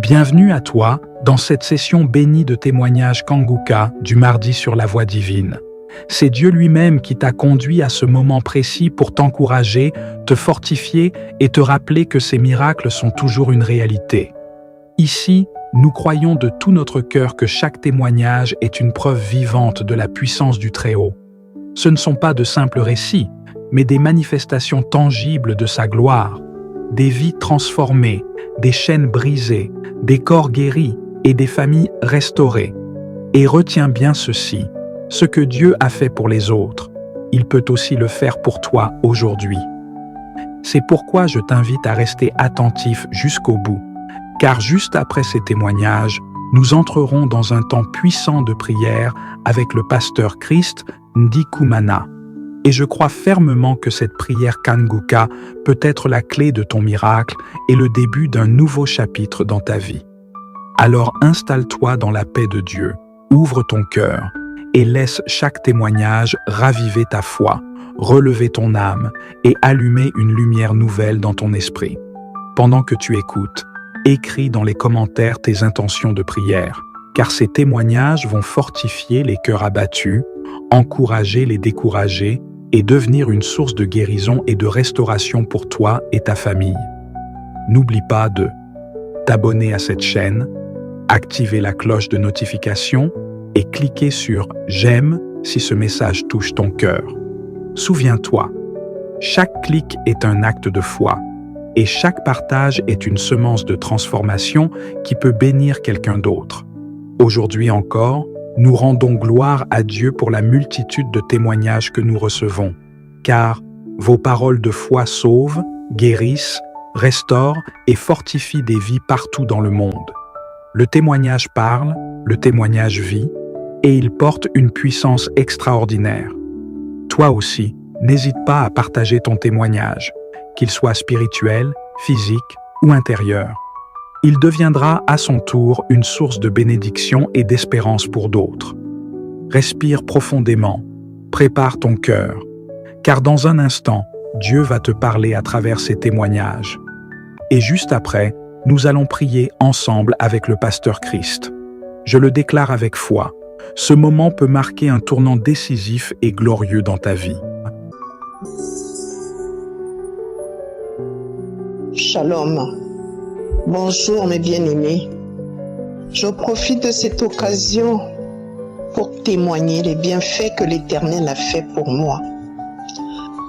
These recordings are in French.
Bienvenue à toi dans cette session bénie de témoignages Kanguka du mardi sur la voie divine. C'est Dieu lui-même qui t'a conduit à ce moment précis pour t'encourager, te fortifier et te rappeler que ces miracles sont toujours une réalité. Ici, nous croyons de tout notre cœur que chaque témoignage est une preuve vivante de la puissance du Très-Haut. Ce ne sont pas de simples récits, mais des manifestations tangibles de sa gloire, des vies transformées, des chaînes brisées, des corps guéris et des familles restaurées. Et retiens bien ceci, ce que Dieu a fait pour les autres, il peut aussi le faire pour toi aujourd'hui. C'est pourquoi je t'invite à rester attentif jusqu'au bout, car juste après ces témoignages, nous entrerons dans un temps puissant de prière avec le pasteur Christ Ndikumana. Et je crois fermement que cette prière Kanguka peut être la clé de ton miracle et le début d'un nouveau chapitre dans ta vie. Alors installe-toi dans la paix de Dieu, ouvre ton cœur et laisse chaque témoignage raviver ta foi, relever ton âme et allumer une lumière nouvelle dans ton esprit. Pendant que tu écoutes, écris dans les commentaires tes intentions de prière, car ces témoignages vont fortifier les cœurs abattus, encourager les découragés et devenir une source de guérison et de restauration pour toi et ta famille. N'oublie pas de t'abonner à cette chaîne, activer la cloche de notification et cliquer sur « J'aime » si ce message touche ton cœur. Souviens-toi, chaque clic est un acte de foi et chaque partage est une semence de transformation qui peut bénir quelqu'un d'autre. Aujourd'hui encore, nous rendons gloire à Dieu pour la multitude de témoignages que nous recevons, car vos paroles de foi sauvent, guérissent, restaurent et fortifient des vies partout dans le monde. Le témoignage parle, le témoignage vit, et il porte une puissance extraordinaire. Toi aussi, n'hésite pas à partager ton témoignage, qu'il soit spirituel, physique ou intérieur. Il deviendra à son tour une source de bénédiction et d'espérance pour d'autres. Respire profondément, prépare ton cœur, car dans un instant, Dieu va te parler à travers ces témoignages. Et juste après, nous allons prier ensemble avec le pasteur Christ. Je le déclare avec foi, ce moment peut marquer un tournant décisif et glorieux dans ta vie. Shalom. Bonjour mes bien-aimés. Je profite de cette occasion pour témoigner les bienfaits que l'Éternel a fait pour moi.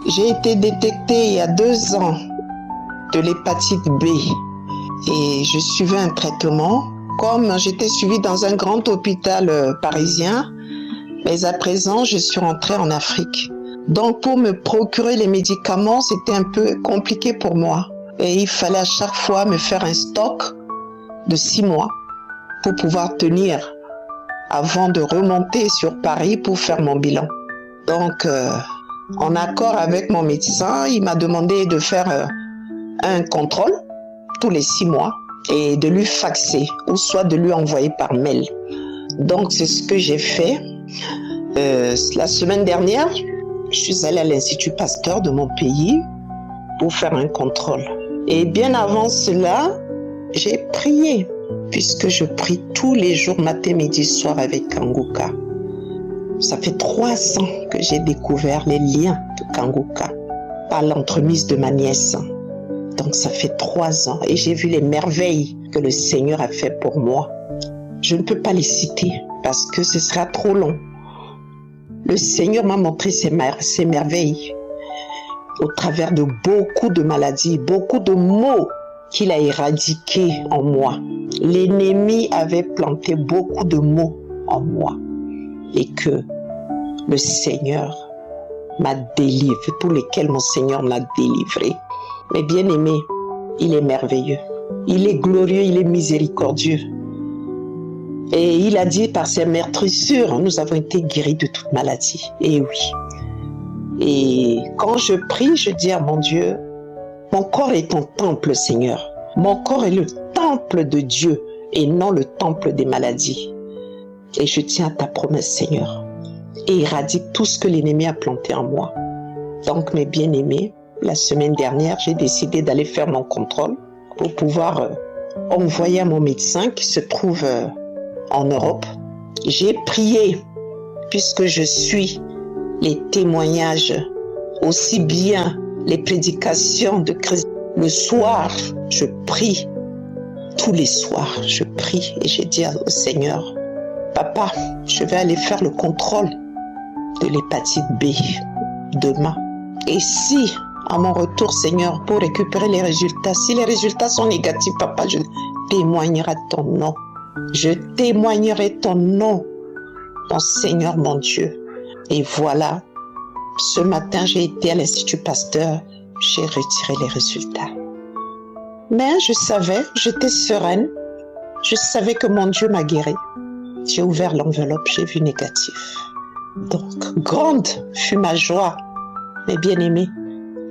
J'ai été détectée il y a 2 ans de l'hépatite B et je suivais un traitement. Comme j'étais suivie dans un grand hôpital parisien, mais à présent je suis rentrée en Afrique. Donc pour me procurer les médicaments, c'était un peu compliqué pour moi. Et il fallait à chaque fois me faire un stock de 6 mois pour pouvoir tenir avant de remonter sur Paris pour faire mon bilan. Donc, en accord avec mon médecin, il m'a demandé de faire un contrôle tous les 6 mois et de lui faxer ou soit de lui envoyer par mail. Donc, c'est ce que j'ai fait. La semaine dernière, je suis allée à l'Institut Pasteur de mon pays pour faire un contrôle. Et bien avant cela, j'ai prié, puisque je prie tous les jours, matin, midi, soir avec Kanguka. Ça fait 3 ans que j'ai découvert les liens de Kanguka par l'entremise de ma nièce. Donc ça fait 3 ans et j'ai vu les merveilles que le Seigneur a fait pour moi. Je ne peux pas les citer parce que ce sera trop long. Le Seigneur m'a montré ses merveilles au travers de beaucoup de maladies, beaucoup de maux qu'il a éradiqués en moi. L'ennemi avait planté beaucoup de maux en moi et que le Seigneur m'a délivré, pour lesquels mon Seigneur m'a délivré. Mais bien aimé, il est merveilleux, il est glorieux, il est miséricordieux. Et il a dit par ses meurtrissures, nous avons été guéris de toute maladie. Et oui. Et quand je prie, je dis à mon Dieu, mon corps est ton temple, Seigneur. Mon corps est le temple de Dieu et non le temple des maladies. Et je tiens à ta promesse, Seigneur. Et éradique tout ce que l'ennemi a planté en moi. Donc, mes bien-aimés, la semaine dernière, j'ai décidé d'aller faire mon contrôle pour pouvoir envoyé à mon médecin qui se trouve en Europe. J'ai prié, puisque je suis les témoignages, aussi bien les prédications de Christ. Le soir, je prie. Tous les soirs, je prie et j'ai dit au Seigneur, Papa, je vais aller faire le contrôle de l'hépatite B demain. Et si, à mon retour, Seigneur, pour récupérer les résultats, si les résultats sont négatifs, Papa, je témoignerai ton nom. Je témoignerai ton nom, mon Seigneur, mon Dieu. Et voilà, ce matin, j'ai été à l'Institut Pasteur, j'ai retiré les résultats. Mais je savais, j'étais sereine, je savais que mon Dieu m'a guéri. J'ai ouvert l'enveloppe, j'ai vu négatif. Donc, grande fut ma joie, mes bien-aimés,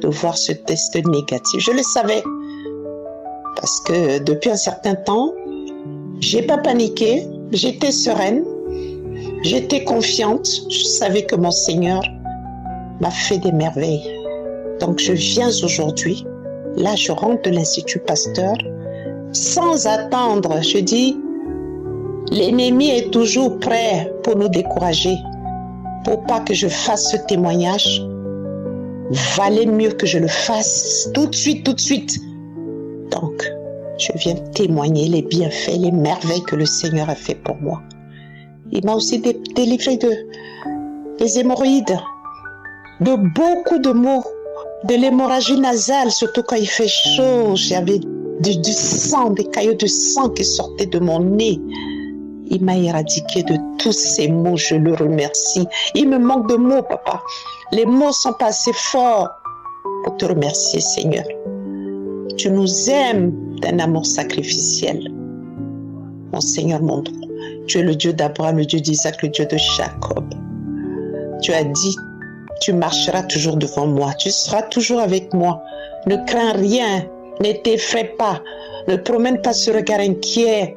de voir ce test négatif. Je le savais, parce que depuis un certain temps, j'ai pas paniqué, j'étais sereine, j'étais confiante, je savais que mon Seigneur m'a fait des merveilles. Donc je viens aujourd'hui, là je rentre de l'Institut Pasteur, sans attendre, je dis, l'ennemi est toujours prêt pour nous décourager, pour pas que je fasse ce témoignage. Valait mieux que je le fasse tout de suite, tout de suite. Donc, je viens témoigner les bienfaits, les merveilles que le Seigneur a fait pour moi. Il m'a aussi délivré des hémorroïdes, de beaucoup de maux, de l'hémorragie nasale, surtout quand il fait chaud. J'avais du sang, des caillots de sang qui sortaient de mon nez. Il m'a éradiqué de tous ces maux, je le remercie. Il me manque de mots, papa. Les mots sont pas assez forts pour te remercier, Seigneur. Tu nous aimes d'un amour sacrificiel. Mon Seigneur, mon Dieu, tu es le Dieu d'Abraham, le Dieu d'Isaac, le Dieu de Jacob. Tu as dit, tu marcheras toujours devant moi, tu seras toujours avec moi. Ne crains rien, ne t'effraie pas, ne promène pas ce regard inquiet.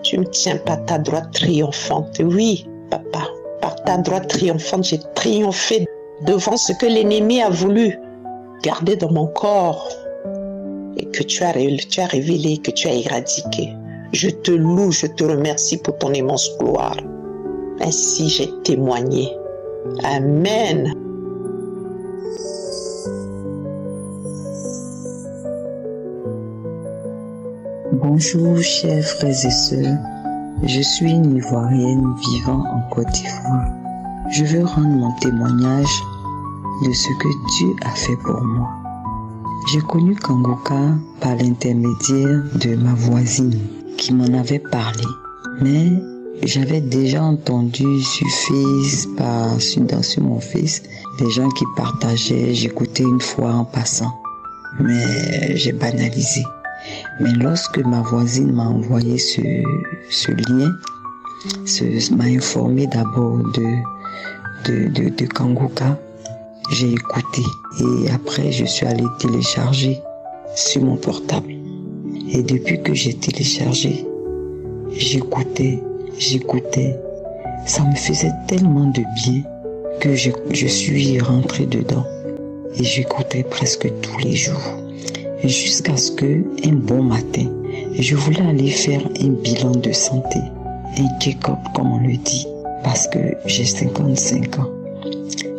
Tu me tiens par ta droite triomphante. Oui, papa, par ta droite triomphante, j'ai triomphé devant ce que l'ennemi a voulu garder dans mon corps et que tu as révélé, que tu as éradiqué. Je te loue, je te remercie pour ton immense gloire. Ainsi j'ai témoigné. Amen. Bonjour chers frères et sœurs, je suis une Ivoirienne vivant en Côte d'Ivoire. Je veux rendre mon témoignage de ce que Dieu a fait pour moi. J'ai connu Kangouka par l'intermédiaire de ma voisine qui m'en avait parlé, mais j'avais déjà entendu sur mon Face des gens qui partageaient, j'écoutais une fois en passant, mais j'ai banalisé. Mais lorsque ma voisine m'a envoyé ce lien, m'a informé d'abord de Kangouka, j'ai écouté et après je suis allé télécharger sur mon portable. Et depuis que j'ai téléchargé, j'écoutais, ça me faisait tellement de bien que je suis rentré dedans et j'écoutais presque tous les jours. Jusqu'à ce que, un bon matin, je voulais aller faire un bilan de santé, un check-up comme on le dit, parce que j'ai 55 ans.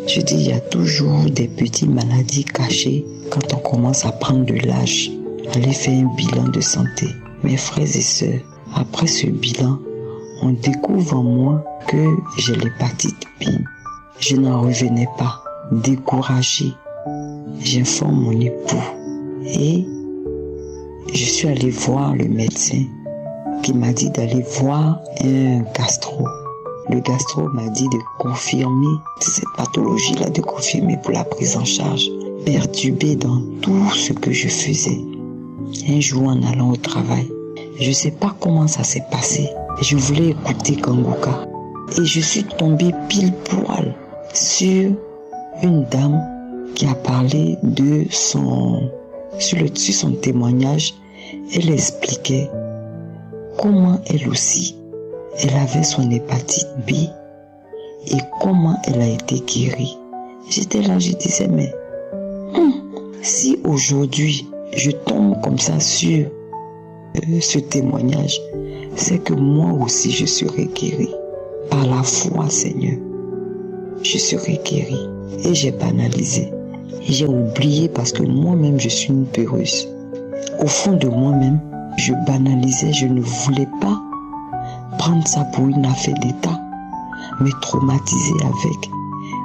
Je dis, il y a toujours des petites maladies cachées quand on commence à prendre de l'âge. Aller faire un bilan de santé. Mes frères et sœurs, après ce bilan, on découvre en moi que j'ai l'hépatite B. Je n'en revenais pas, découragé. J'informe mon époux. Et je suis allé voir le médecin qui m'a dit d'aller voir un gastro. Le gastro m'a dit de confirmer cette pathologie-là, de confirmer pour la prise en charge. Perturbé dans tout ce que je faisais. Un jour en allant au travail, je ne sais pas comment ça s'est passé. Je voulais écouter Kangouka. Et je suis tombée pile poil sur une dame qui a parlé de sur son témoignage. Elle expliquait comment elle aussi, elle avait son hépatite B et comment elle a été guérie. J'étais là, je disais, mais si aujourd'hui je tombe comme ça sur ce témoignage, c'est que moi aussi je serai guéri. Par la foi, Seigneur, je serai guéri. Et j'ai banalisé. Et j'ai oublié parce que moi-même, je suis une peureuse. Au fond de moi-même, je banalisais, je ne voulais pas prendre ça pour une affaire d'État, me traumatiser avec,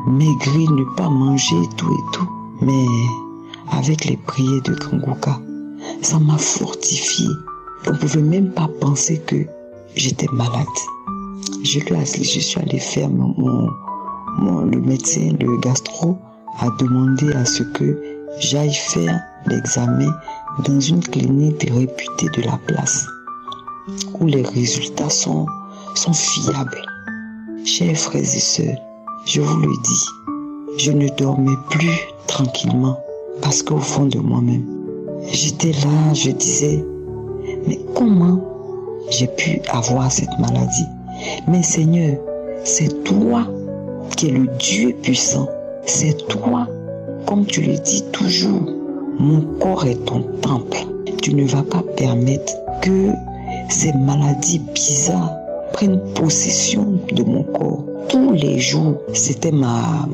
maigrir, ne pas manger, tout et tout. Mais avec les prières de Kangouka, ça m'a fortifié. On ne pouvait même pas penser que j'étais malade. Je suis allé faire le médecin, le gastro, a demandé à ce que j'aille faire l'examen dans une clinique réputée de la place, où les résultats sont fiables. Chers frères et sœurs, je vous le dis, je ne dormais plus tranquillement parce qu'au fond de moi-même, j'étais là, je disais, mais comment j'ai pu avoir cette maladie? Mais Seigneur, c'est toi qui es le Dieu puissant. C'est toi, comme tu le dis toujours, mon corps est ton temple. Tu ne vas pas permettre que ces maladies bizarres prennent possession de mon corps. Tous les jours, c'était ma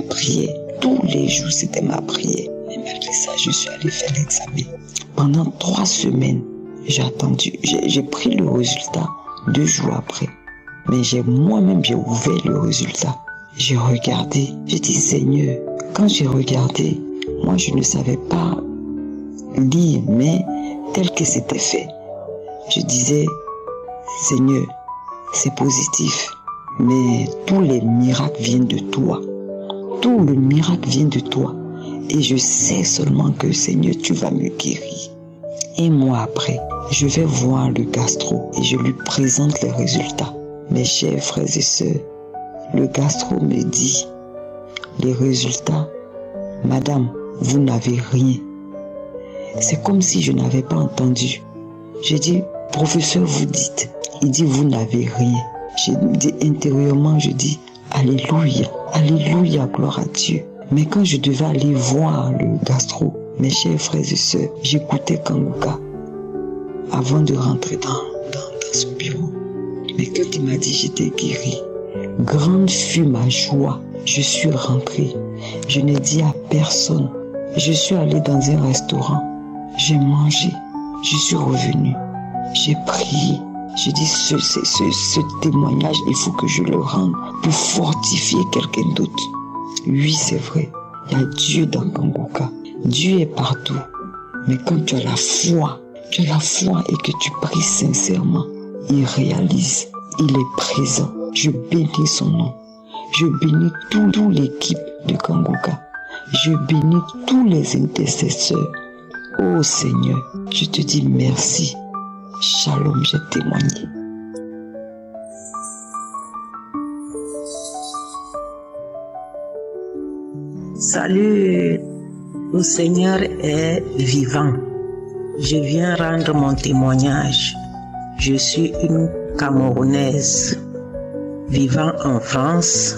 prière. Tous les jours, c'était ma prière. Et malgré ça, je suis allé faire l'examen. Pendant 3 semaines, j'ai attendu. J'ai pris le résultat 2 jours après. Mais moi-même, j'ai ouvert le résultat. J'ai regardé. J'ai dit, Seigneur, quand j'ai regardé, moi, je ne savais pas lire, mais tel que c'était fait. Je disais, Seigneur, c'est positif, mais tous les miracles viennent de toi. Tout le miracle vient de toi. Et je sais seulement que, Seigneur, tu vas me guérir. Un mois après, je vais voir le gastro et je lui présente les résultats. Mes chers frères et sœurs, le gastro me dit, les résultats, madame, vous n'avez rien. C'est comme si je n'avais pas entendu. J'ai dit, professeur, vous dites. Il dit, vous n'avez rien. J'ai dit intérieurement, je dis, alléluia, alléluia, gloire à Dieu. Mais quand je devais aller voir le gastro, mes chers frères et sœurs, j'écoutais Kangouka avant de rentrer dans son bureau. Mais quand il m'a dit j'étais guéri, grande fut ma joie. Je suis rentré. Je n'ai dit à personne. Je suis allé dans un restaurant. J'ai mangé. Je suis revenu. J'ai prié. J'ai dit ce témoignage, il faut que je le rende pour fortifier quelqu'un d'autre. Oui, c'est vrai. Il y a Dieu dans Kangouka. Dieu est partout. Mais quand tu as la foi et que tu pries sincèrement, il réalise. Il est présent. Je bénis son nom. Je bénis toute l'équipe de Kangouka. Je bénis tous les intercesseurs. Oh Seigneur, je te dis merci. Shalom, j'ai témoigné. Salut, le Seigneur est vivant. Je viens rendre mon témoignage. Je suis une Camerounaise vivant en France.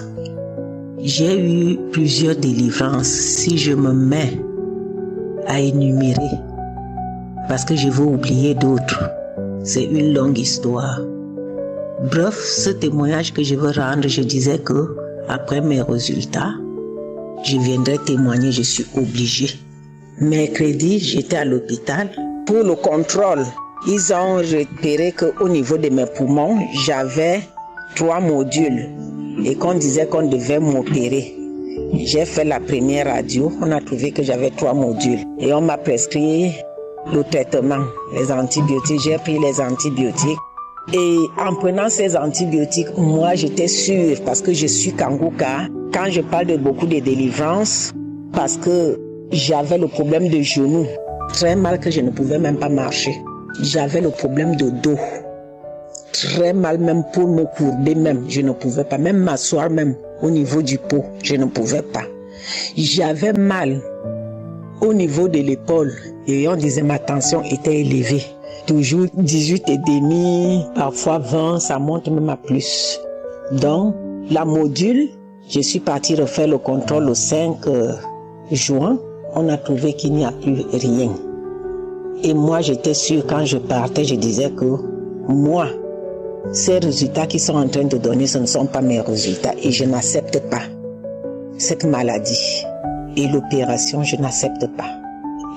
J'ai eu plusieurs délivrances. Si je me mets à énumérer, parce que je vais oublier d'autres, c'est une longue histoire. Bref, ce témoignage que je veux rendre, je disais que après mes résultats, je viendrai témoigner, je suis obligée. Mercredi, j'étais à l'hôpital pour le contrôle. Ils ont repéré qu'au niveau de mes poumons, j'avais 3 modules et qu'on disait qu'on devait m'opérer. J'ai fait la première radio, on a trouvé que j'avais 3 modules et on m'a prescrit le traitement, les antibiotiques. J'ai pris les antibiotiques et en prenant ces antibiotiques, moi j'étais sûre, parce que je suis Kangouka, quand je parle de beaucoup de délivrance, parce que j'avais le problème de genou, très mal que je ne pouvais même pas marcher. J'avais le problème de dos, très mal même pour me courber même, je ne pouvais pas, même m'asseoir même au niveau du pot, je ne pouvais pas. J'avais mal au niveau de l'épaule et on disait ma tension était élevée. Toujours 18,5, parfois 20, ça monte même à plus. Donc, la module, je suis partie refaire le contrôle le 5 juin. On a trouvé qu'il n'y a plus rien. Et moi, j'étais sûre, quand je partais, je disais que moi, ces résultats qui sont en train de donner, ce ne sont pas mes résultats. Et je n'accepte pas cette maladie. Et l'opération, je n'accepte pas.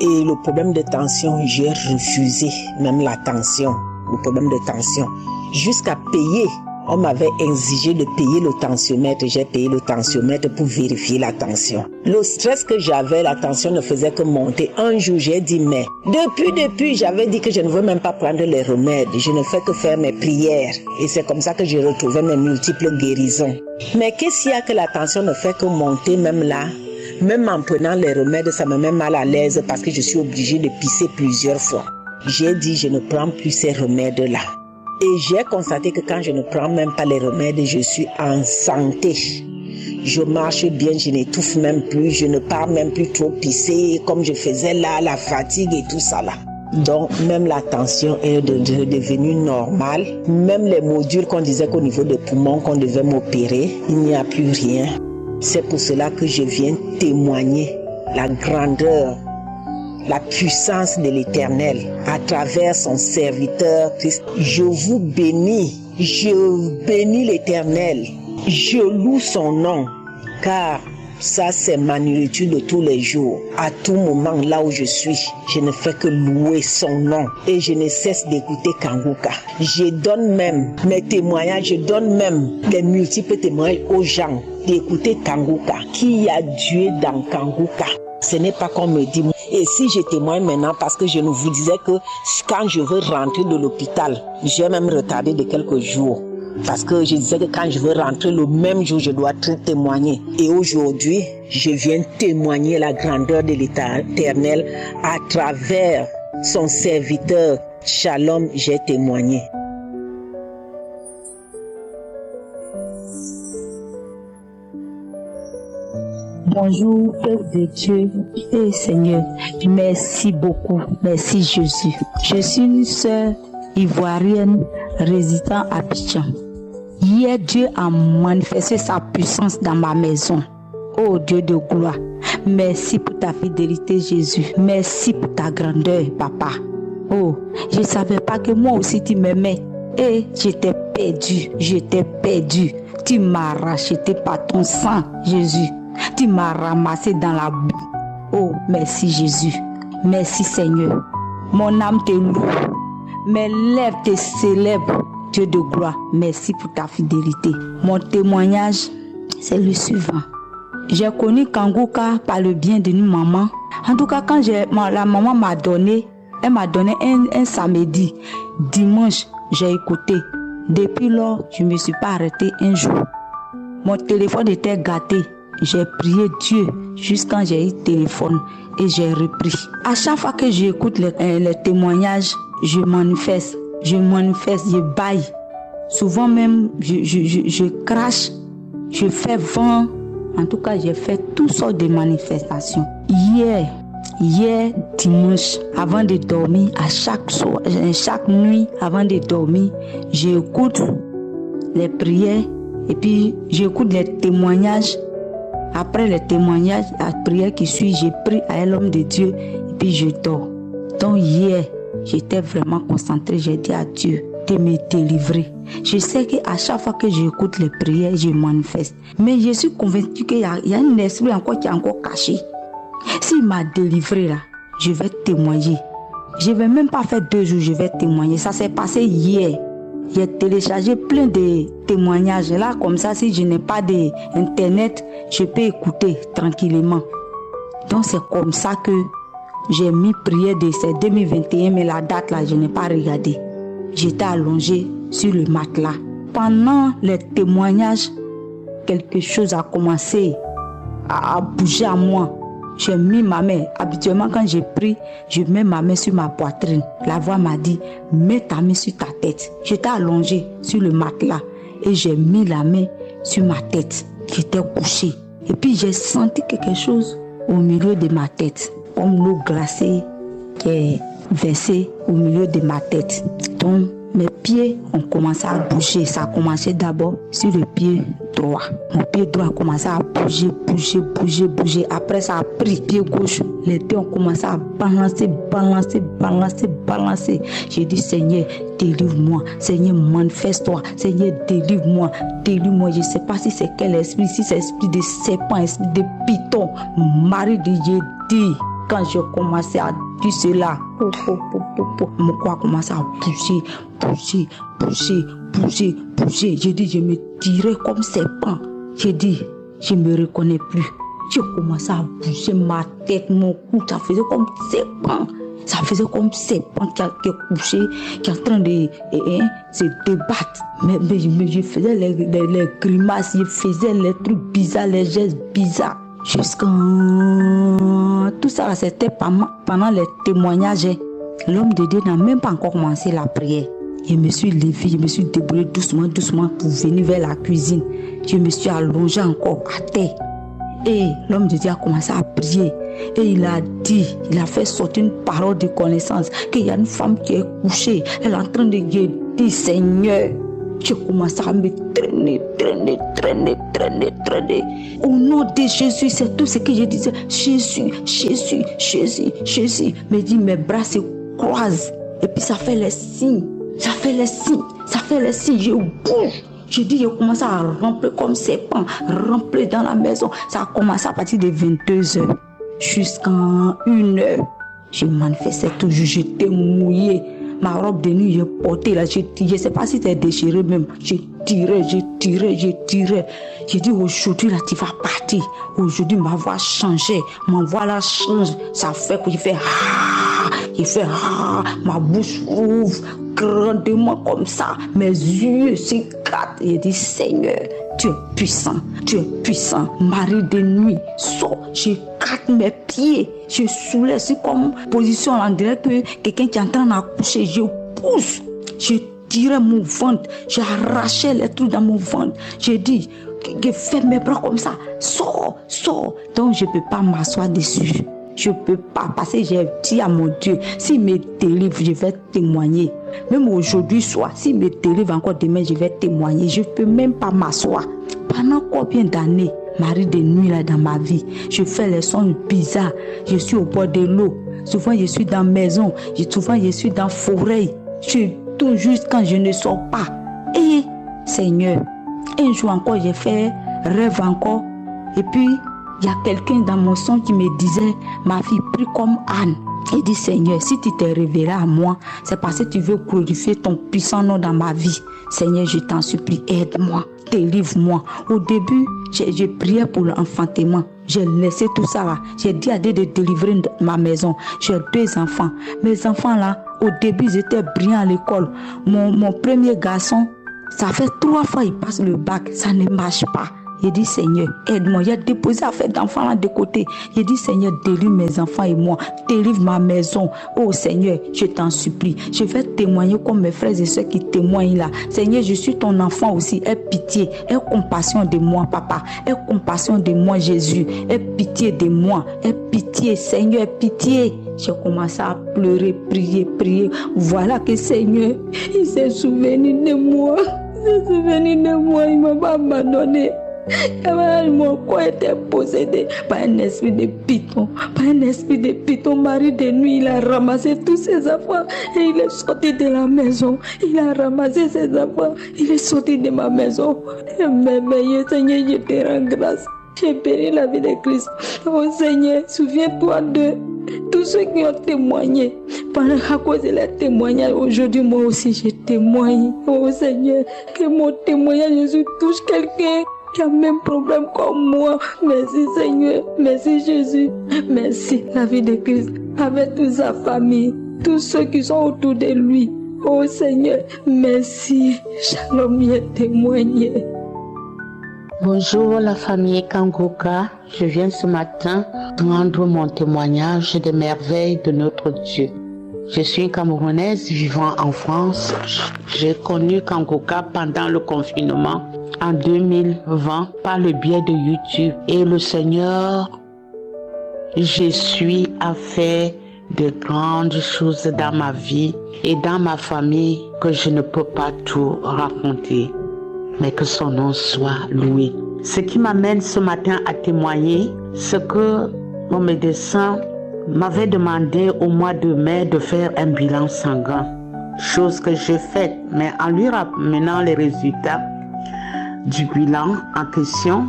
Et le problème de tension, j'ai refusé même la tension, le problème de tension. Jusqu'à payer, on m'avait exigé de payer le tensiomètre. J'ai payé le tensiomètre pour vérifier la tension. Le stress que j'avais, la tension ne faisait que monter. Un jour, j'ai dit, mais depuis, j'avais dit que je ne veux même pas prendre les remèdes. Je ne fais que faire mes prières. Et c'est comme ça que j'ai retrouvé mes multiples guérisons. Mais qu'est-ce qu'il y a que la tension ne fait que monter même là? Même en prenant les remèdes, ça me met mal à l'aise parce que je suis obligée de pisser plusieurs fois. J'ai dit, je ne prends plus ces remèdes-là. Et j'ai constaté que quand je ne prends même pas les remèdes, je suis en santé. Je marche bien, je n'étouffe même plus, je ne pars même plus trop pisser comme je faisais là, la fatigue et tout ça là. Donc même la tension est devenue normale. Même les modules qu'on disait qu'au niveau des poumons qu'on devait m'opérer, il n'y a plus rien. C'est pour cela que je viens témoigner la grandeur, la puissance de l'Éternel à travers son serviteur Christ. Je vous bénis, je bénis l'Éternel, je loue son nom, car ça c'est ma nourriture de tous les jours. À tout moment, là où je suis, je ne fais que louer son nom et je ne cesse d'écouter Kanguka. Je donne même mes témoignages, je donne même les multiples témoignages aux gens d'écouter Kanguka. Qui a Dieu dans Kanguka? Ce n'est pas qu'on me dit. Et si je témoigne maintenant, parce que je nous vous disais que quand je veux rentrer de l'hôpital, j'ai même retardé de quelques jours. Parce que je disais que quand je veux rentrer le même jour, je dois témoigner. Et aujourd'hui, je viens témoigner la grandeur de l'Éternel à travers son serviteur. Shalom, j'ai témoigné. Bonjour, Père de Dieu et Seigneur, merci beaucoup, merci Jésus. Je suis une sœur ivoirienne résidant à Abidjan. Hier, Dieu a manifesté sa puissance dans ma maison. Oh Dieu de gloire, merci pour ta fidélité Jésus, merci pour ta grandeur Papa. Oh, je ne savais pas que moi aussi tu m'aimais et j'étais perdu. Tu m'as racheté par ton sang Jésus. Tu m'as ramassé dans la boue. Oh, merci Jésus. Merci Seigneur. Mon âme te loue. Mes lèvres te célèbrent. Dieu de gloire, merci pour ta fidélité. Mon témoignage, c'est le suivant. J'ai connu Kanguka par le bien de une maman. En tout cas, quand la maman m'a donné, elle m'a donné un samedi. Dimanche, j'ai écouté. Depuis lors, je ne me suis pas arrêtée un jour. Mon téléphone était gâté. J'ai prié Dieu jusqu'à quand j'ai eu le téléphone et j'ai repris. À chaque fois que j'écoute les témoignages, je manifeste, je baille. Souvent même, je crache, je fais vent. En tout cas, j'ai fait toutes sortes de manifestations. Hier dimanche, avant de dormir, chaque nuit, avant de dormir, j'écoute les prières et puis j'écoute les témoignages. Après les témoignages, la prière qui suit, j'ai pris à l'homme de Dieu et puis je dors. Donc hier, j'étais vraiment concentrée, j'ai dit à Dieu de me délivrer. Je sais qu'à chaque fois que j'écoute les prières, je manifeste. Mais je suis convaincue qu'il y a un esprit encore qui est encore caché. S'il m'a délivré là, je vais témoigner. Je ne vais même pas faire 2 jours, je vais témoigner. Ça s'est passé hier. J'ai téléchargé plein de témoignages. Là, comme ça, si je n'ai pas d'internet, je peux écouter tranquillement. Donc, c'est comme ça que j'ai mis prière de ces 2021, mais la date là, je n'ai pas regardé. J'étais allongée sur le matelas. Pendant les témoignages, quelque chose a commencé à bouger à moi. J'ai mis ma main. Habituellement, quand j'ai pris, je mets ma main sur ma poitrine. La voix m'a dit, mets ta main sur ta tête. J'étais allongée sur le matelas et j'ai mis la main sur ma tête. J'étais couchée. Et puis, j'ai senti quelque chose au milieu de ma tête, comme l'eau glacée qui est versée au milieu de ma tête. Donc, mes pieds ont commencé à bouger. Ça a commencé d'abord sur le pied droit. Mon pied droit a commencé à bouger. Après, ça a pris pied gauche. Les deux ont commencé à balancer. J'ai dit, Seigneur, délivre-moi. Seigneur, manifeste-toi. Seigneur, délivre-moi. Je ne sais pas si c'est quel esprit, si c'est esprit de serpent, esprit de python. Marie de Jésus. Quand j'ai commencé à dire cela, mon corps a commencé à bouger. J'ai dit, je me tirais comme serpent. J'ai dit, je ne me reconnais plus. J'ai commencé à bouger ma tête, mon cou, ça faisait comme serpent. Ça faisait comme serpent qui est couché, qui est en train de se débattre. Mais je faisais les grimaces, je faisais les trucs bizarres, les gestes bizarres. Jusqu'à tout ça, c'était pendant les témoignages. L'homme de Dieu n'a même pas encore commencé la prière. Je me suis levée, je me suis débrouillée doucement pour venir vers la cuisine. Je me suis allongée encore à terre. Et l'homme de Dieu a commencé à prier. Et il a fait sortir une parole de connaissance, qu'il y a une femme qui est couchée. Elle est en train de dire, Seigneur, j'ai commencé à me traîner. Au nom de Jésus, c'est tout ce que je disais. Jésus. Me dit, mes bras se croisent. Et puis ça fait les signes. Je bouge. Je dis, je commence à remplir comme serpent, remplir dans la maison. Ça a commencé à partir de 22h jusqu'à 1h. Je manifestais toujours, j'étais mouillée. Ma robe de nuit, je portais là, je ne sais pas si c'était déchiré même. Je tirais. J'ai dit, aujourd'hui là, tu vas partir. Aujourd'hui, ma voix changeait. Ma voix là change. Ça fait que je fais ma bouche ouvre grandement comme ça. Mes yeux s'éclatent. J'ai dit, Seigneur, tu es puissant. Marie de nuit, sors. J'écarte mes pieds. Je soulève, c'est comme position, on dirait que quelqu'un qui est en train d'accoucher. Je pousse. Je tirais mon ventre. J'ai arraché les trucs dans mon ventre. J'ai dit, je fais mes bras comme ça. Sors. Donc je ne peux pas m'asseoir dessus. Je ne peux pas, parce que j'ai dit à mon Dieu, s'il me délivre, je vais témoigner. Même aujourd'hui soir, s'il me délivre encore demain, je vais témoigner. Je ne peux même pas m'asseoir. Pendant combien d'années, Marie de nuit là dans ma vie, je fais les sons bizarres. Je suis au bord de l'eau. Souvent, je suis dans la maison. Souvent, je suis dans la forêt. Je tourne juste quand je ne sors pas. Et Seigneur, un jour encore, j'ai fait rêve encore. Et puis, il y a quelqu'un dans mon son qui me disait, ma fille, prie comme Anne. Il dit, Seigneur, si tu t'es révélé à moi, c'est parce que tu veux glorifier ton puissant nom dans ma vie. Seigneur, je t'en supplie, aide-moi, délivre-moi. Au début, j'ai prié pour l'enfantement. J'ai laissé tout ça là. J'ai dit à Dieu de délivrer ma maison. J'ai 2 enfants. Mes enfants là, au début, ils étaient brillants à l'école. Mon premier garçon, ça fait 3 fois qu'il passe le bac. Ça ne marche pas. J'ai dit, Seigneur, aide-moi. Il a déposé affaire d'enfants là de côté. J'ai dit, Seigneur, délivre mes enfants et moi. Délivre ma maison. Oh Seigneur, je t'en supplie. Je vais témoigner comme mes frères et sœurs qui témoignent là. Seigneur, je suis ton enfant aussi. Aie pitié. Aie compassion de moi, papa. Aie compassion de moi, Jésus. Aie pitié de moi. Aie pitié, Seigneur, aie pitié. J'ai commencé à pleurer, prier. Voilà que Seigneur, il s'est souvenu de moi. Il ne m'a pas abandonné. Mon corps était possédé par un esprit de python. Marie de nuit, il a ramassé tous ses enfants et il est sorti de la maison. Il a ramassé ses enfants, il est sorti de ma maison. Merveilleux Seigneur, je te rends grâce. J'ai béni la vie de Christ. Oh Seigneur, souviens-toi de tous ceux qui ont témoigné. À cause de leur témoignage, aujourd'hui moi aussi je témoigne. Oh Seigneur, que mon témoignage touche quelqu'un qui a le même problème comme moi. Merci Seigneur, merci Jésus, merci la vie de Christ, avec toute sa famille, tous ceux qui sont autour de lui. Oh Seigneur, merci. Shalom, j'ai témoigné. Bonjour la famille Kangoka, je viens ce matin rendre mon témoignage des merveilles de notre Dieu. Je suis Camerounaise vivant en France. J'ai connu Kangoka pendant le confinement en 2020 par le biais de YouTube. Et le Seigneur, Jésus, a fait de grandes choses dans ma vie et dans ma famille que je ne peux pas tout raconter. mais que son nom soit loué. Ce qui m'amène ce matin à témoigner, c'est que mon médecin m'avait demandé au mois de mai de faire un bilan sanguin, chose que j'ai faite, mais en lui ramenant les résultats du bilan en question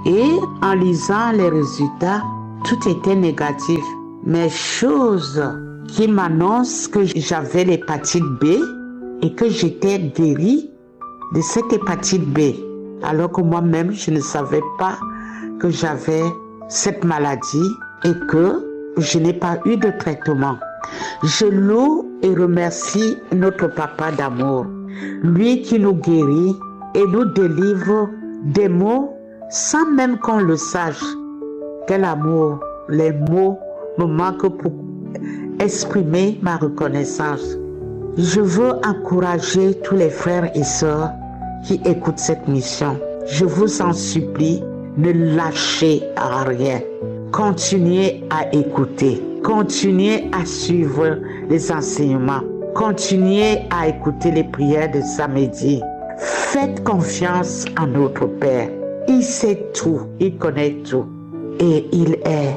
et en lisant les résultats, tout était négatif. Mais chose qui m'annonce que j'avais l'hépatite B et que j'étais guérie de cette hépatite B, alors que moi-même je ne savais pas que j'avais cette maladie et que je n'ai pas eu de traitement. Je loue et remercie notre papa d'amour, lui qui nous guérit et nous délivre des maux sans même qu'on le sache. Quel amour! Les mots me manquent pour exprimer ma reconnaissance. Je veux encourager tous les frères et sœurs qui écoutent cette mission. Je vous en supplie, ne lâchez rien. Continuez à écouter. Continuez à suivre les enseignements. Continuez à écouter les prières de samedi. Faites confiance en notre Père. Il sait tout, il connaît tout et il est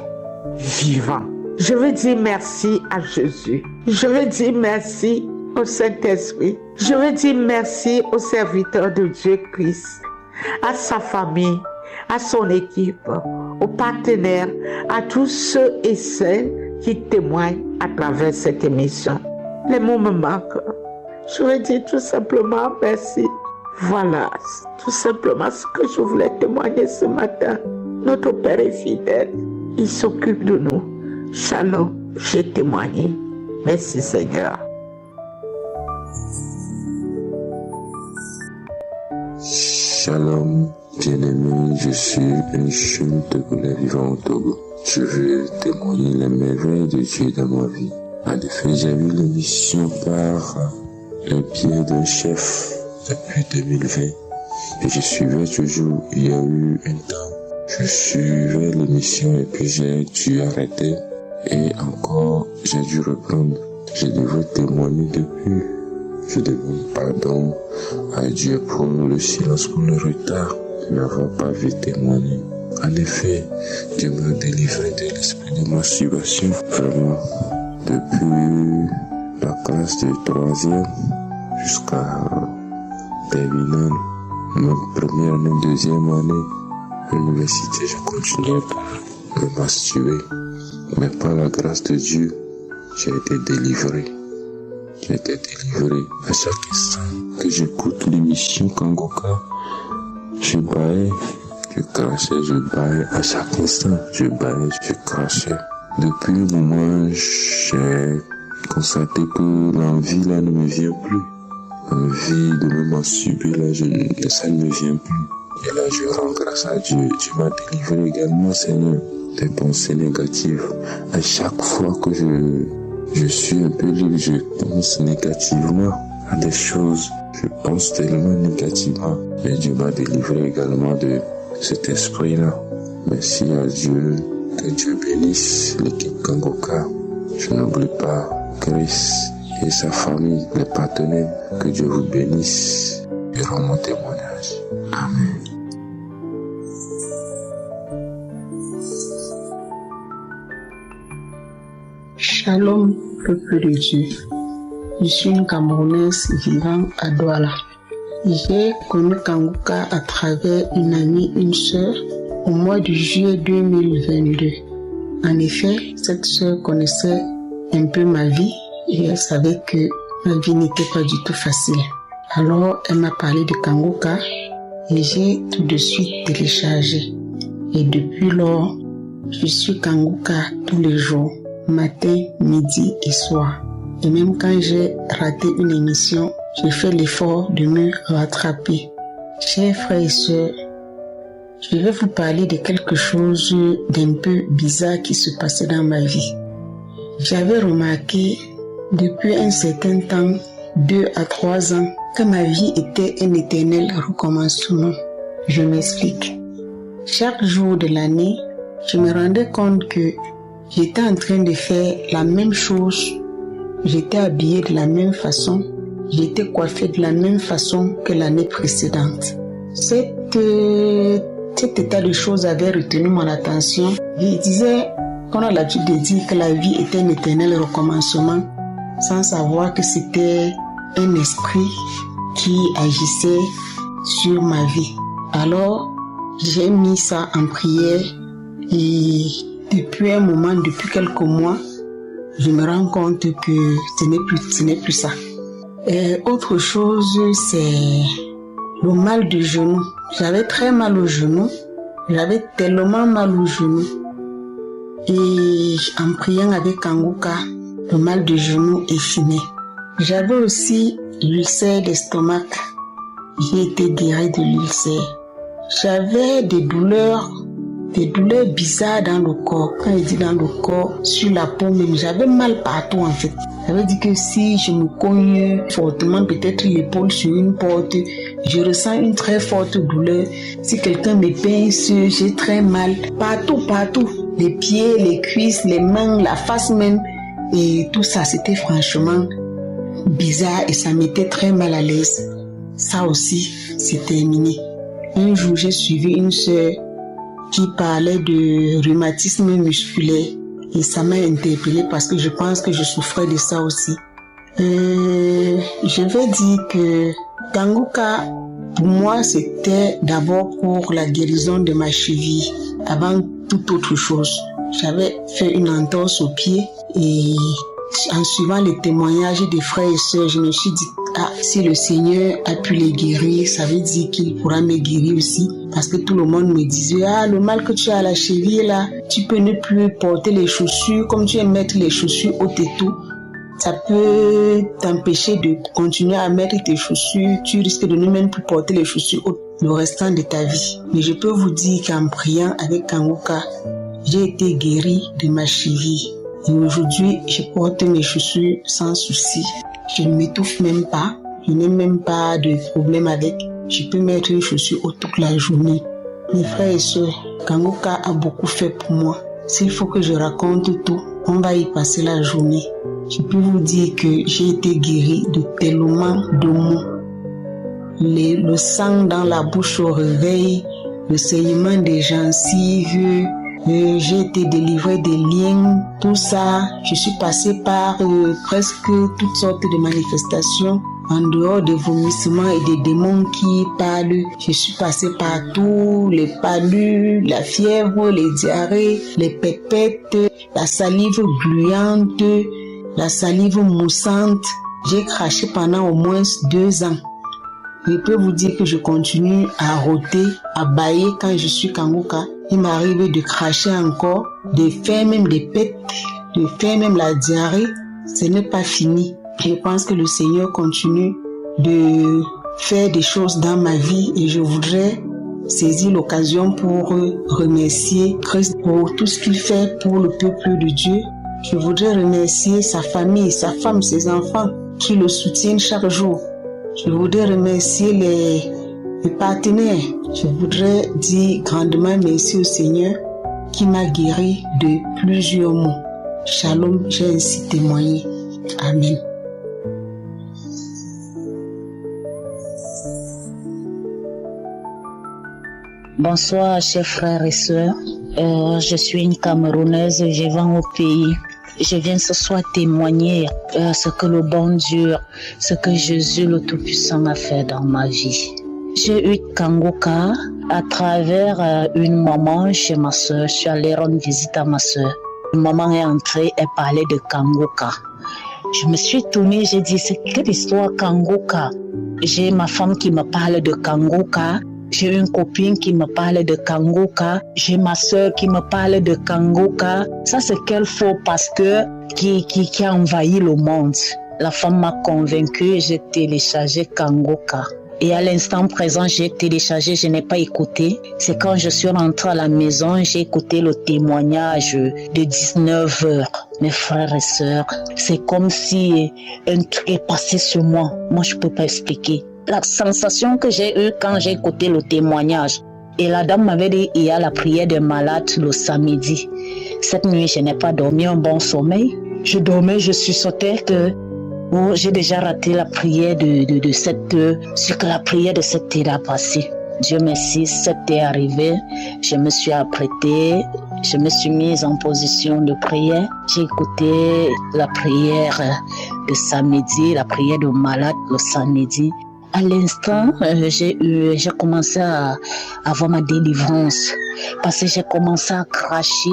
vivant. Je veux dire merci à Jésus. Je veux dire merci au Saint-Esprit. Je veux dire merci au serviteur de Dieu Christ, à sa famille, à son équipe, aux partenaires, à tous ceux et celles qui témoignent à travers cette émission. Les mots me manquent. Je veux dire tout simplement merci. Voilà, tout simplement ce que je voulais témoigner ce matin. Notre Père est fidèle. Il s'occupe de nous. Shalom, j'ai témoigné. Merci Seigneur. Shalom, bien-aimé, je suis un jeune Togolais vivant au Togo. Je veux témoigner les merveilles de Dieu dans ma vie. En effet, j'ai eu l'émission par le biais d'un chef depuis 2020 et je suivais toujours. Il y a eu un temps, je suivais l'émission et puis j'ai dû arrêter et encore j'ai dû reprendre. Je devais témoigner depuis. Je demande pardon à Dieu pour le silence, pour le retard de n'avoir pas vu témoigner. En effet, Dieu m'a délivré de l'esprit de masturbation. Vraiment, depuis la classe de 3e jusqu'à terminale, ma première année, deuxième année, à l'université, je continuais à me masturber. Mais par la grâce de Dieu, j'ai été délivré. J'ai été délivré à chaque instant que j'écoute l'émission Kangoka. Je baillais, je crachais, je baillais à chaque instant. Je baillais, je crachais. Depuis un moment, j'ai constaté que l'envie là ne me vient plus. L'envie de me masturber là, ça ne me vient plus. Et là, je rends grâce à Dieu. Dieu m'a délivré également, Seigneur, des pensées négatives. À chaque fois que je suis un peu libre, je pense négativement à des choses. Je pense tellement négativement. Mais Dieu m'a délivré également de cet esprit-là. Merci à Dieu. Que Dieu bénisse l'équipe Kangoka. Je n'oublie pas Chris et sa famille, les partenaires. Que Dieu vous bénisse et rend mon témoignage. Amen. Shalom, peuple de Dieu. Je suis une Camerounaise vivant à Douala. J'ai connu Kangoka à travers une amie, une sœur, au mois de juillet 2022. En effet, cette sœur connaissait un peu ma vie et elle savait que ma vie n'était pas du tout facile. Alors, elle m'a parlé de Kangoka et j'ai tout de suite téléchargé. Et depuis lors, je suis Kangoka tous les jours, matin, midi et soir. Et même quand j'ai raté une émission, j'ai fait l'effort de me rattraper. Chers frères et sœurs, je vais vous parler de quelque chose d'un peu bizarre qui se passait dans ma vie. J'avais remarqué depuis un certain temps, 2 à 3 ans, que ma vie était un éternel recommencement. Je m'explique. Chaque jour de l'année, je me rendais compte que j'étais en train de faire la même chose. J'étais habillée de la même façon. j'étais coiffée de la même façon que l'année précédente. Cet état de choses avait retenu mon attention. Je disais qu'on a l'habitude de dire que la vie était un éternel recommencement, sans savoir que c'était un esprit qui agissait sur ma vie. Alors, j'ai mis ça en prière et depuis un moment, depuis quelques mois, je me rends compte que ce n'est plus ça. Autre chose, c'est le mal du genou. J'avais très mal au genou. J'avais tellement mal au genou. Et en priant avec Kanguka, le mal du genou est fini. J'avais aussi l'ulcère d'estomac. J'ai été guérie de l'ulcère. J'avais des douleurs bizarres dans le corps. Quand je dis dans le corps, sur la peau même, j'avais mal partout en fait. Ça veut dire que si je me cogne fortement, peut-être l'épaule sur une porte, je ressens une très forte douleur. Si quelqu'un me pince, j'ai très mal. Partout. Les pieds, les cuisses, les mains, la face même. Et tout ça, c'était franchement bizarre et ça m'était très mal à l'aise. Ça aussi, c'est terminé. Un jour, j'ai suivi une sœur qui parlait de rhumatisme musculaire et ça m'a interpellée parce que je pense que je souffrais de ça aussi. Je vais dire que Kanguka, pour moi, c'était d'abord pour la guérison de ma cheville avant toute autre chose. J'avais fait une entorse au pied et en suivant les témoignages des frères et sœurs, je me suis dit, si le Seigneur a pu les guérir, ça veut dire qu'il pourra me guérir aussi. Parce que tout le monde me disait, le mal que tu as à la cheville là, tu peux ne plus porter les chaussures, comme tu aimes mettre les chaussures hautes et tout. Ça peut t'empêcher de continuer à mettre tes chaussures, tu risques de ne même plus porter les chaussures hautes le restant de ta vie. Mais je peux vous dire qu'en priant avec Kanguka, j'ai été guérie de ma cheville. Et aujourd'hui, je porte mes chaussures sans souci. Je ne m'étouffe même pas. Je n'ai même pas de problème avec. Je peux mettre une chaussure haute toute la journée. Mes frères et sœurs, Kanguka a beaucoup fait pour moi. S'il faut que je raconte tout, on va y passer la journée. Je peux vous dire que j'ai été guérie de tellement de maux. Le sang dans la bouche au réveil, le saignement des gencives, j'ai été délivrée des liens, tout ça. Je suis passée par presque toutes sortes de manifestations. En dehors des vomissements et des démons qui parlent, je suis passée par tout, les palus, la fièvre, les diarrhées, les pépettes, la salive gluante, la salive moussante. J'ai craché pendant au moins 2 ans. Je peux vous dire que je continue à rôter, à bâiller quand je suis Kanguka. Il m'arrive de cracher encore, de faire même des pètes, de faire même la diarrhée. Ce n'est pas fini. Je pense que le Seigneur continue de faire des choses dans ma vie et je voudrais saisir l'occasion pour remercier Christ pour tout ce qu'il fait pour le peuple de Dieu. Je voudrais remercier sa famille, sa femme, ses enfants qui le soutiennent chaque jour. Je voudrais remercier les partenaires. Je voudrais dire grandement merci au Seigneur qui m'a guéri de plusieurs maux. Shalom, j'ai ainsi témoigné. Amen. Bonsoir, chers frères et sœurs. Je suis une Camerounaise vivant au pays. Je viens ce soir témoigner ce que le bon Dieu, ce que Jésus le Tout-Puissant a fait dans ma vie. J'ai eu Kanguka à travers une maman chez ma soeur. Je suis allée rendre visite à ma soeur. Une maman est entrée, elle parlait de Kanguka. Je me suis tournée, j'ai dit, c'est quelle histoire Kanguka? J'ai ma femme qui me parle de Kanguka. J'ai une copine qui me parle de Kanguka. J'ai ma soeur qui me parle de Kanguka. Ça, c'est quel faux pasteur qui a envahi le monde. La femme m'a convaincue, j'ai téléchargé Kanguka. Et à l'instant présent, j'ai téléchargé, je n'ai pas écouté. C'est quand je suis rentrée à la maison, j'ai écouté le témoignage de 19h. Mes frères et sœurs, c'est comme si un truc est passé sur moi. Moi, je ne peux pas expliquer. La sensation que j'ai eue quand j'ai écouté le témoignage. Et la dame m'avait dit, il y a la prière des malades le samedi. Cette nuit, je n'ai pas dormi un bon sommeil. Je dormais, je sursautais que Oh, j'ai déjà raté la prière de 7 heures, c'est que la prière de 7 heures a passé. Dieu merci, 7 est arrivé, je me suis apprêtée, je me suis mise en position de prière. J'ai écouté la prière de samedi, la prière de malade le samedi. À l'instant, j'ai commencé à avoir ma délivrance parce que j'ai commencé à cracher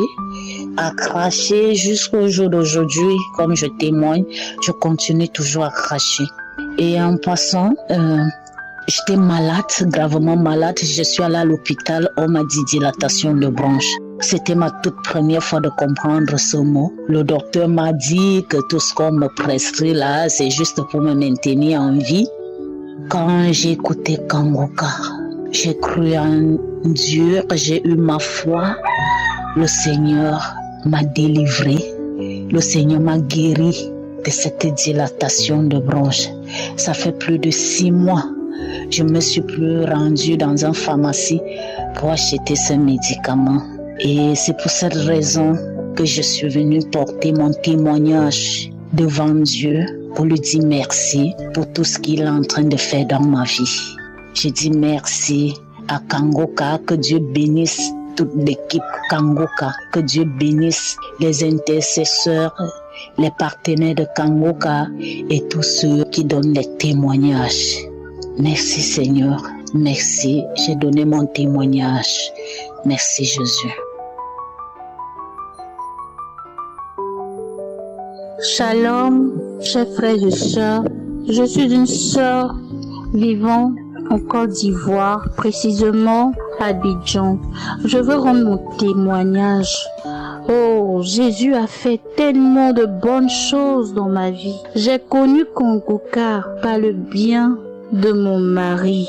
jusqu'au jour d'aujourd'hui. Comme je témoigne, je continue toujours à cracher. Et en passant, j'étais malade, gravement malade. Je suis allée à l'hôpital, on m'a dit dilatation de bronche. C'était ma toute première fois de comprendre ce mot. Le docteur m'a dit que tout ce qu'on me prescrit là, c'est juste pour me maintenir en vie. Quand j'ai écouté Kangoka, j'ai cru en Dieu, j'ai eu ma foi. Le Seigneur m'a délivré. Le Seigneur m'a guéri de cette dilatation de bronche. Ça fait plus de 6 mois. Je me suis plus rendue dans une pharmacie pour acheter ce médicament. Et c'est pour cette raison que je suis venue porter mon témoignage devant Dieu pour lui dire merci pour tout ce qu'il est en train de faire dans ma vie. Je dis merci à Kangoka, que Dieu bénisse toute l'équipe Kangoka, que Dieu bénisse les intercesseurs, les partenaires de Kangoka et tous ceux qui donnent des témoignages. Merci Seigneur, merci, j'ai donné mon témoignage. Merci Jésus. Shalom, chers frères et sœurs. Je suis une sœur vivant en Côte d'Ivoire, précisément à Abidjan. Je veux rendre mon témoignage. Oh, Jésus a fait tellement de bonnes choses dans ma vie. J'ai connu Kangoka par le bien de mon mari.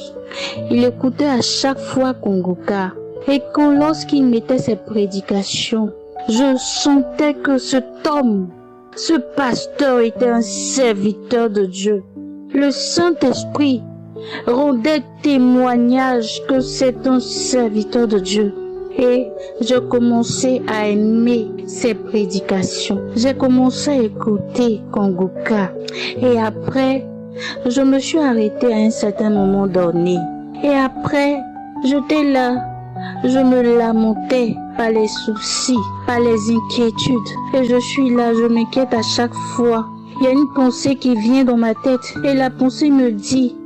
Il écoutait à chaque fois Kangoka. Et lorsqu'il mettait ses prédications, je sentais que cet homme, ce pasteur était un serviteur de Dieu. Le Saint-Esprit rendait témoignage que c'est un serviteur de Dieu. Et je commençais à aimer ses prédications. J'ai commencé à écouter Kangoka. Et après, je me suis arrêtée à un certain moment donné. Et après, j'étais là. Je me lamentais par les soucis, par les inquiétudes. Et je suis là, je m'inquiète à chaque fois. Il y a une pensée qui vient dans ma tête. Et la pensée me dit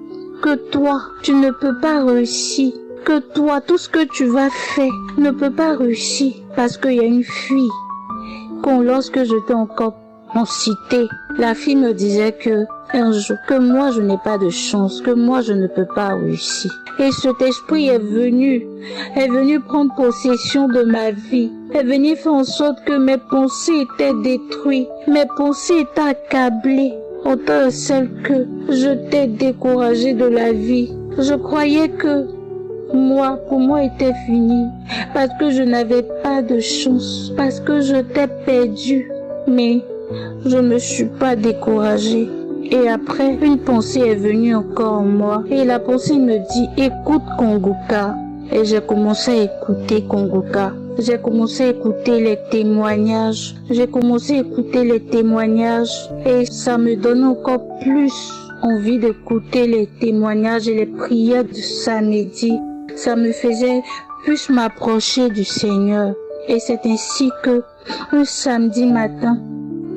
que toi, tu ne peux pas réussir. Que toi, tout ce que tu vas faire ne peut pas réussir. Parce qu'il y a une fille. Lorsque j'étais encore en cité, la fille me disait que un jour, que moi je n'ai pas de chance, que moi je ne peux pas réussir. Et cet esprit est venu prendre possession de ma vie, est venu faire en sorte que mes pensées étaient détruites, mes pensées étaient accablées, autant de celles que j'étais découragée de la vie. Je croyais que pour moi était fini, parce que je n'avais pas de chance, parce que j'étais perdue. Mais je ne suis pas découragée. Et après, une pensée est venue encore en moi. Et la pensée me dit, écoute Kangoka. Et j'ai commencé à écouter Kangoka. J'ai commencé à écouter les témoignages. Et ça me donne encore plus envie d'écouter les témoignages et les prières de samedi. Ça me faisait plus m'approcher du Seigneur. Et c'est ainsi que, un samedi matin,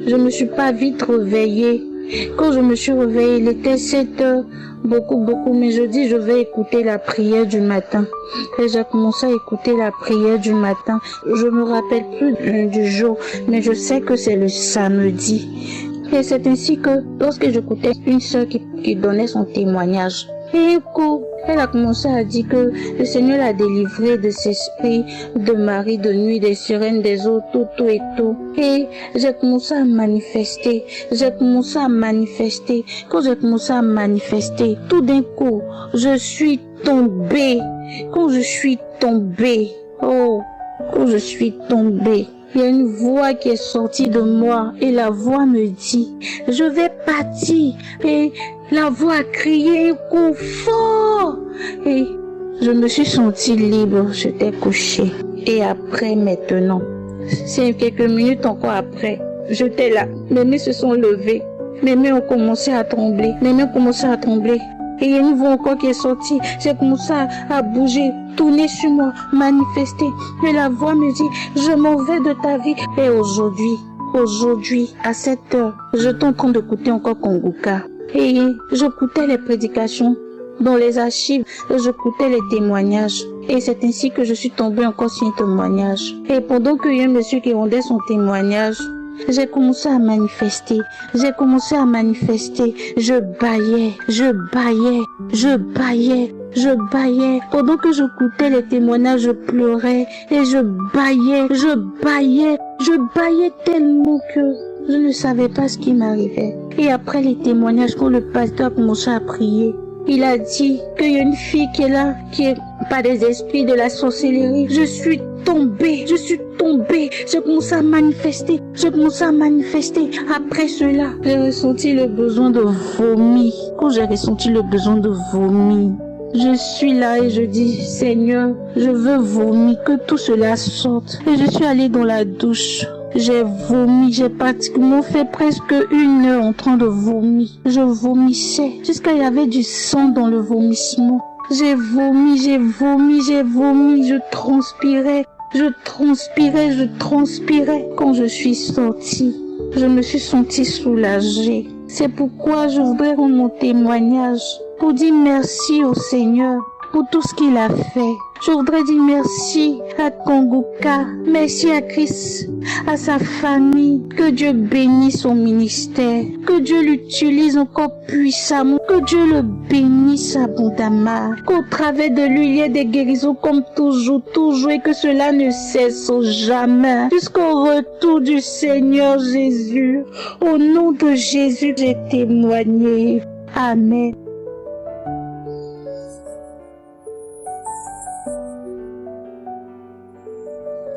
je me suis pas vite réveillée. Quand je me suis réveillée, il était 7 heures, beaucoup, mais je dis je vais écouter la prière du matin. Et j'ai commencé à écouter la prière du matin. Je me rappelle plus du jour, mais je sais que c'est le samedi. Et c'est ainsi que, lorsque j'écoutais une sœur qui donnait son témoignage, et un coup, elle a commencé à dire que le Seigneur l'a délivré de ces esprits de mari, de nuit, des sirènes, des eaux, tout. Et j'ai commencé à manifester. Quand j'ai commencé à manifester, tout d'un coup, je suis tombée. Quand je suis tombée, il y a une voix qui est sortie de moi et la voix me dit, je vais partir. Et la voix a crié un coup fort. Et je me suis sentie libre, j'étais couchée. Et après, maintenant, c'est quelques minutes encore après, j'étais là. Mes mains se sont levées. mes mains ont commencé à trembler. Et il y a une voix encore qui est sortie. J'ai commencé à bouger, tourner sur moi, manifester. Et la voix me dit, je m'en vais de ta vie. Et aujourd'hui, à cette heure, j'étais en train d'écouter encore Kanguka. Et j'écoutais les prédications dans les archives, j'écoutais les témoignages. Et c'est ainsi que je suis tombée encore sur un témoignage. Et pendant qu'il y a un monsieur qui rendait son témoignage, j'ai commencé à manifester. Je baillais. Pendant que j'écoutais les témoignages, je pleurais et je baillais tellement que je ne savais pas ce qui m'arrivait. Et après les témoignages, quand le pasteur a commencé à prier, il a dit qu'il y a une fille qui est là, qui est pas des esprits de la sorcellerie. Je suis tombée. J'ai commencé à manifester. Après cela, j'ai ressenti le besoin de vomir. Quand j'ai ressenti le besoin de vomir, je suis là et je dis, Seigneur, je veux vomir, que tout cela sorte. Et je suis allée dans la douche. J'ai vomi, j'ai pratiquement fait presque 1 heure en train de vomir. Je vomissais, jusqu'à il y avait du sang dans le vomissement. J'ai vomi, je transpirais. Quand je suis sortie, je me suis sentie soulagée. C'est pourquoi je voudrais rendre mon témoignage pour dire merci au Seigneur pour tout ce qu'il a fait. Je voudrais dire merci à Kanguka, merci à Chris, à sa famille. Que Dieu bénisse son ministère, que Dieu l'utilise encore puissamment, que Dieu le bénisse abondamment, qu'au travers de lui il y ait des guérisons comme toujours, et que cela ne cesse jamais, jusqu'au retour du Seigneur Jésus. Au nom de Jésus, j'ai témoigné. Amen.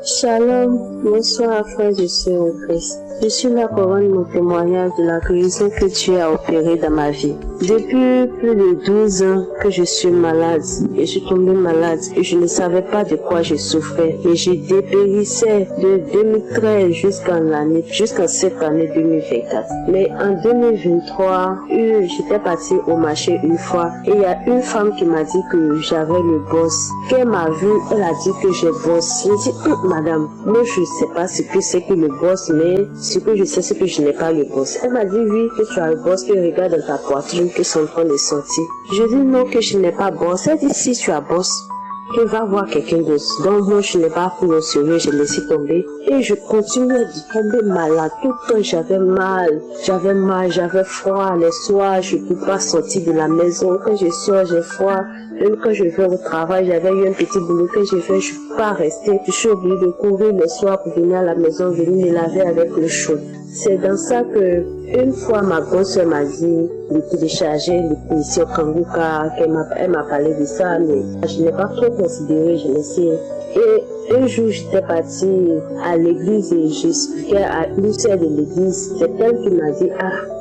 Shalom, bonsoir frères et sœurs en Christ. Je suis là pour rendre mon témoignage de la guérison que Dieu a opérée dans ma vie. Depuis plus de 12 ans que je suis malade, et je suis tombée malade et je ne savais pas de quoi je souffrais. Et je dépérissais de 2013 jusqu'en cette année 2024. Mais en 2023, j'étais partie au marché une fois et il y a une femme qui m'a dit que j'avais le boss. Quand elle m'a vu, elle a dit que j'ai boss. J'ai dit, madame, moi je ne sais pas ce que c'est que le boss, mais ce que je sais, c'est que je n'ai pas le boss. Elle m'a dit, oui, que tu as le boss, que regarde dans ta poitrine, que c'est en train de sortir. Je dis non, que je n'ai pas boss. Elle dit, si tu as boss, que va voir quelqu'un d'autre. Donc moi, je n'ai pas pris au sérieux, je laissé tomber. Et je continuais de tomber malade. Tout le temps, j'avais mal, j'avais froid. Les soirs, je ne peux pas sortir de la maison. Quand je sors, j'ai froid. Même quand je vais au travail, j'avais eu un petit boulot que j'ai fait, je ne peux pas rester. Je suis obligée de courir le soir pour venir à la maison, venir me laver avec le chaud. C'est dans ça que, une fois, ma grosse-sœur m'a dit de télécharger l'émission Kanguka, elle m'a parlé de ça, mais je n'ai pas trop considéré, je ne sais. Et un jour, j'étais partie à l'église et j'expliquais à une sœur de l'église, c'est elle qui m'a dit,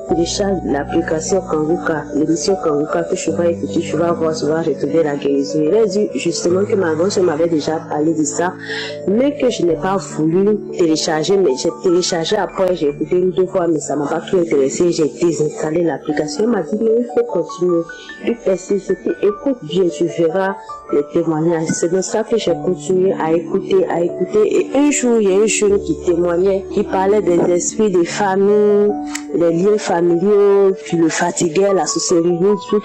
télécharge l'application Kanguka, l'émission Kanguka que je vais écouter, tu vas voir, tu vas retrouver la guérison. Elle a dit justement que ma grand-sœur m'avait déjà parlé de ça, mais que je n'ai pas voulu télécharger, mais j'ai téléchargé après, j'ai écouté 1 ou 2 fois, mais ça m'a pas trop intéressé, j'ai désinstallé l'application. Elle m'a dit, mais il faut continuer, il persiste, écoute bien, tu verras les témoignages. C'est dans ça que j'ai continué à écouter, et un jour, il y a un jeune qui témoignait, qui parlait des esprits des familles, des liens familiaux, qui le fatiguaient, la sorcellerie, tout.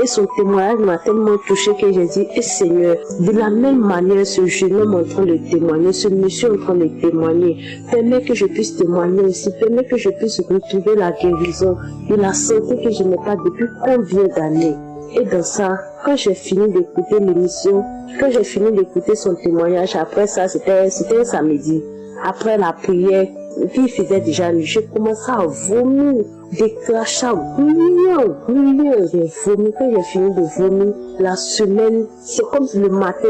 Et son témoignage m'a tellement touché que j'ai dit, Seigneur, de la même manière, ce jeune homme en train de témoigner, ce monsieur en train de témoigner, permets que je puisse témoigner aussi, permets que je puisse retrouver la guérison et la santé que je n'ai pas depuis combien d'années. Et dans ça, quand j'ai fini d'écouter l'émission, quand j'ai fini d'écouter son témoignage, après ça, c'était un samedi. Après la prière, puis il faisait déjà nuit, j'ai commencé à vomir, des crachats bruyants. J'ai vomi, quand j'ai fini de vomir, la semaine, c'est comme si le matin,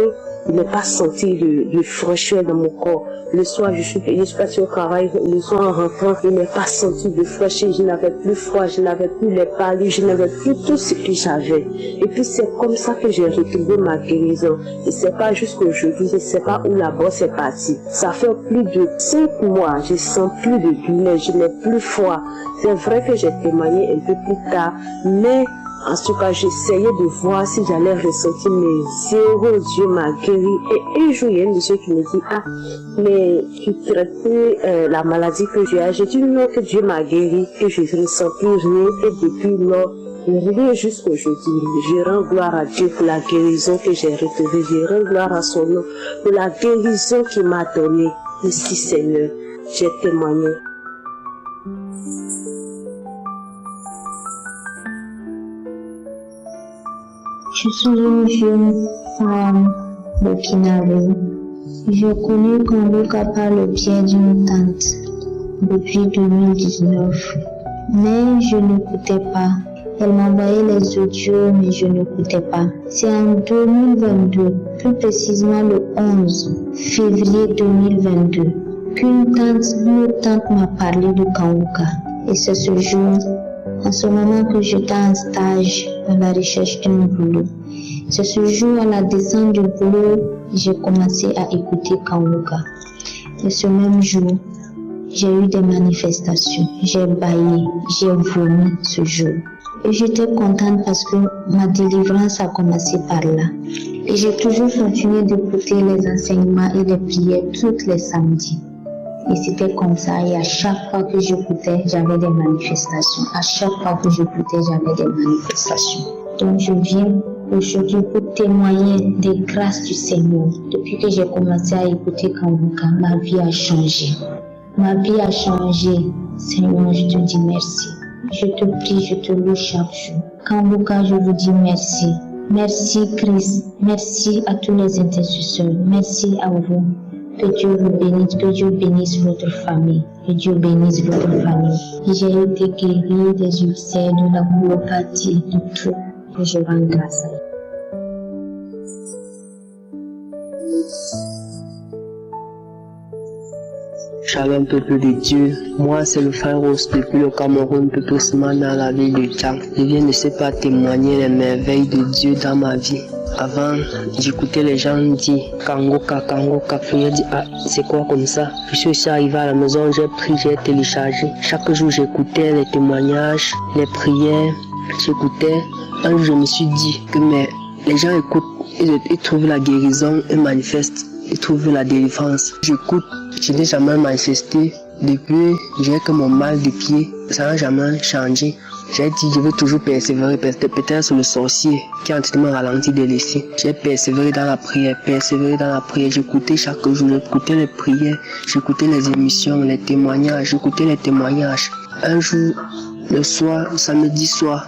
il n'est pas senti de fraîcheur dans mon corps. Le soir, je suis partie au travail, le soir en rentrant, il n'est pas senti de fraîcheur, je n'avais plus froid, je n'avais plus les palus, je n'avais plus tout ce que j'avais. Et puis c'est comme ça que j'ai retrouvé ma guérison. Et c'est pas jusqu'aujourd'hui, je ne sais pas où la bosse est partie. Ça fait plus de 5 mois, je sens plus de douleur, je n'ai plus froid. C'est vrai que que j'ai témoigné un peu plus tard, mais en tout cas, j'essayais de voir si j'allais ressentir mes zéros. Dieu m'a guéri. Et un jour, il y a un monsieur qui me dit, ah, mais tu traitais la maladie que tu as. J'ai dit non, que Dieu m'a guéri, que je ne ressens plus rien. Et depuis lors, rien jusqu'aujourd'hui, je rends gloire à Dieu pour la guérison que j'ai retrouvée. Je rends gloire à son nom pour la guérison qu'il m'a donnée. Merci Seigneur, j'ai témoigné. Je suis une jeune femme burkinabé. Je connais Kangoka par le biais d'une tante depuis 2019. Mais je n'écoutais pas. Elle m'envoyait les audios, mais je n'écoutais pas. C'est en 2022, plus précisément le 11 février 2022, qu'une tante m'a parlé de Kangoka. Et c'est ce jour, en ce moment que j'étais en stage à la recherche d'un boulot. C'est ce jour, à la descente du boulot, j'ai commencé à écouter Kangoka. Et ce même jour, j'ai eu des manifestations. J'ai bâillé, j'ai vomi ce jour. Et j'étais contente parce que ma délivrance a commencé par là. Et j'ai toujours continué d'écouter les enseignements et les prières tous les samedis. Et c'était comme ça, et à chaque fois que j'écoutais, j'avais des manifestations. À chaque fois que j'écoutais, j'avais des manifestations. Donc je viens aujourd'hui pour témoigner des grâces du Seigneur. Depuis que j'ai commencé à écouter Kangoka, ma vie a changé. Ma vie a changé. Seigneur, je te dis merci. Je te prie, je te loue chaque jour. Kangoka, je vous dis merci. Merci Christ. Merci à tous les intercesseurs. Merci à vous. Que Dieu vous bénisse, que Dieu bénisse votre famille, que Dieu bénisse votre famille. J'ai été guéri des ulcères, de la colopathie, de tout. Que je rends grâce à Dieu. Shalom peuple de Dieu, moi c'est le frère Rose depuis le Cameroun, plus précisément dans la ville de Tchang. Je viens de ne pas témoigner les merveilles de Dieu dans ma vie. Avant, j'écoutais les gens dire Kangoka, Kangoka, puis j'ai dit ah c'est quoi comme ça. Je suis aussi arrivé à la maison, j'ai pris, j'ai téléchargé. Chaque jour j'écoutais les témoignages, les prières, j'écoutais. Un jour je me suis dit que mais les gens écoutent, ils trouvent la guérison, ils manifestent, ils trouvent la délivrance. J'écoute, je n'ai jamais manifesté. Depuis, j'ai que mon mal de pied, ça n'a jamais changé. J'ai dit, je veux toujours persévérer, peut-être sur le sorcier qui est en train de me ralentir de laisser. J'ai persévéré dans la prière, j'écoutais chaque jour, j'écoutais les prières, j'écoutais les émissions, les témoignages, j'écoutais les témoignages. Un jour, le soir, samedi soir,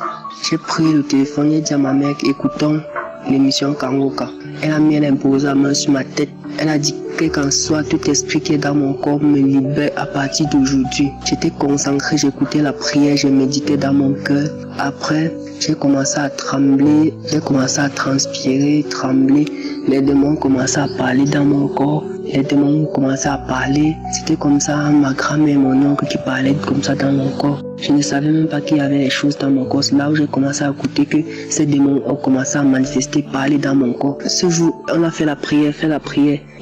j'ai pris le téléphone, j'ai dit à ma mère, écoutons l'émission Kangoka. Elle a imposé la main sur ma tête. Elle a dit quel qu'en soit, tout esprit qui est dans mon corps me libère à partir d'aujourd'hui. J'étais concentré, j'écoutais la prière, je méditais dans mon cœur. Après, j'ai commencé à trembler, j'ai commencé à transpirer, trembler. Les démons commençaient à parler dans mon corps. Les démons commençaient à parler. C'était comme ça, ma grand-mère et mon oncle qui parlaient comme ça dans mon corps. Je ne savais même pas qu'il y avait des choses dans mon corps. C'est là où j'ai commencé à écouter que ces démons ont commencé à manifester, parler dans mon corps. Ce jour, on a fait la prière.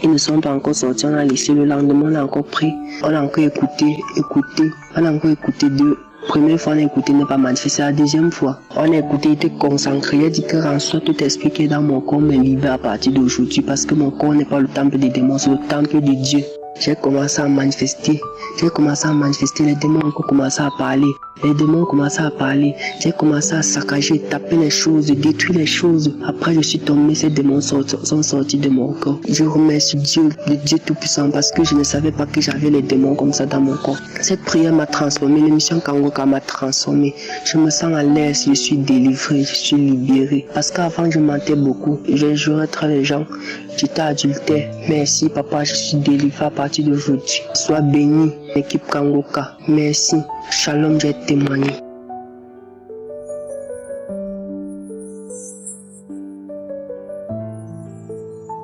Ils ne sont pas encore sortis, on a laissé le lendemain, on a encore pris. On a encore écouté. On a encore écouté deux. Première fois, on a écouté, n'est pas manifesté. La deuxième fois, on a écouté, il était concentré. Il a dit que en soit tout esprit qui est dans mon corps me libère à partir d'aujourd'hui parce que mon corps n'est pas le temple des démons, c'est le temple de Dieu. J'ai commencé à manifester. Les démons ont commencé à parler. J'ai commencé à saccager, taper les choses, détruire les choses. Après, je suis tombé, ces démons sont sortis de mon corps. Je remercie Dieu, le Dieu Tout-Puissant, parce que je ne savais pas que j'avais les démons comme ça dans mon corps. Cette prière m'a transformé, l'émission Kangoka m'a transformé. Je me sens à l'aise, je suis délivré, je suis libéré. Parce qu'avant, je mentais beaucoup. Je jurais très les gens. J'étais adultère. Merci, papa, je suis délivré à partir d'aujourd'hui. Sois béni, l'équipe Kangoka. Merci. Shalom, j'ai témoigné.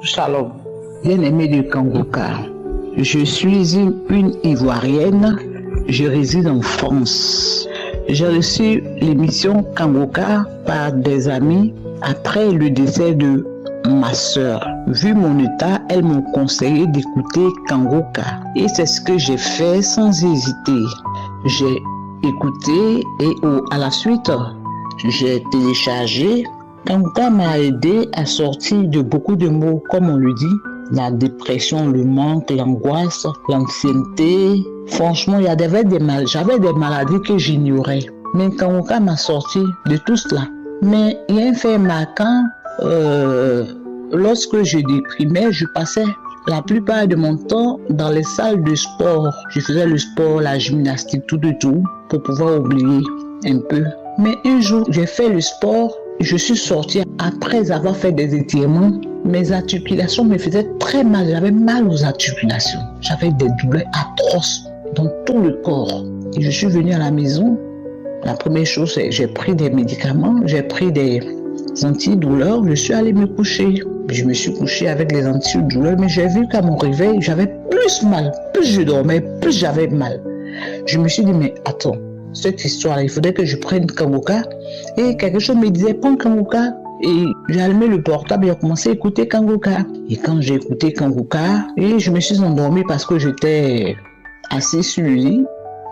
Shalom, bien-aimé de Kangoka. Je suis une Ivoirienne. Je réside en France. J'ai reçu l'émission Kangoka par des amis après le décès de ma sœur. Vu mon état, elles m'ont conseillé d'écouter Kangoka. Et c'est ce que j'ai fait sans hésiter. J'ai écouté et à la suite, j'ai téléchargé. Kanguka m'a aidé à sortir de beaucoup de mots, comme on le dit, la dépression, le manque, l'angoisse, l'ancienneté. Franchement, j'avais des maladies que j'ignorais. Mais Kanguka m'a sorti de tout cela. Mais il y a un fait marquant, lorsque je déprimais, je passais la plupart de mon temps dans les salles de sport. Je faisais le sport, la gymnastique, tout, pour pouvoir oublier un peu. Mais un jour, j'ai fait le sport, je suis sortie après avoir fait des étirements. Mes articulations me faisaient très mal, j'avais mal aux articulations. J'avais des douleurs atroces dans tout le corps. Et je suis venue à la maison. La première chose, c'est que j'ai pris des médicaments, j'ai pris des antidouleurs, je suis allée me coucher. Je me suis couchée avec les antidouleurs, mais j'ai vu qu'à mon réveil, j'avais plus mal. Plus je dormais, plus j'avais mal. Je me suis dit, mais attends, cette histoire, il faudrait que je prenne Kanguka. Et quelque chose me disait, prends Kanguka. Et j'ai allumé le portable et j'ai commencé à écouter Kanguka. Et quand j'ai écouté Kanguka, et je me suis endormie parce que j'étais assise sur le lit.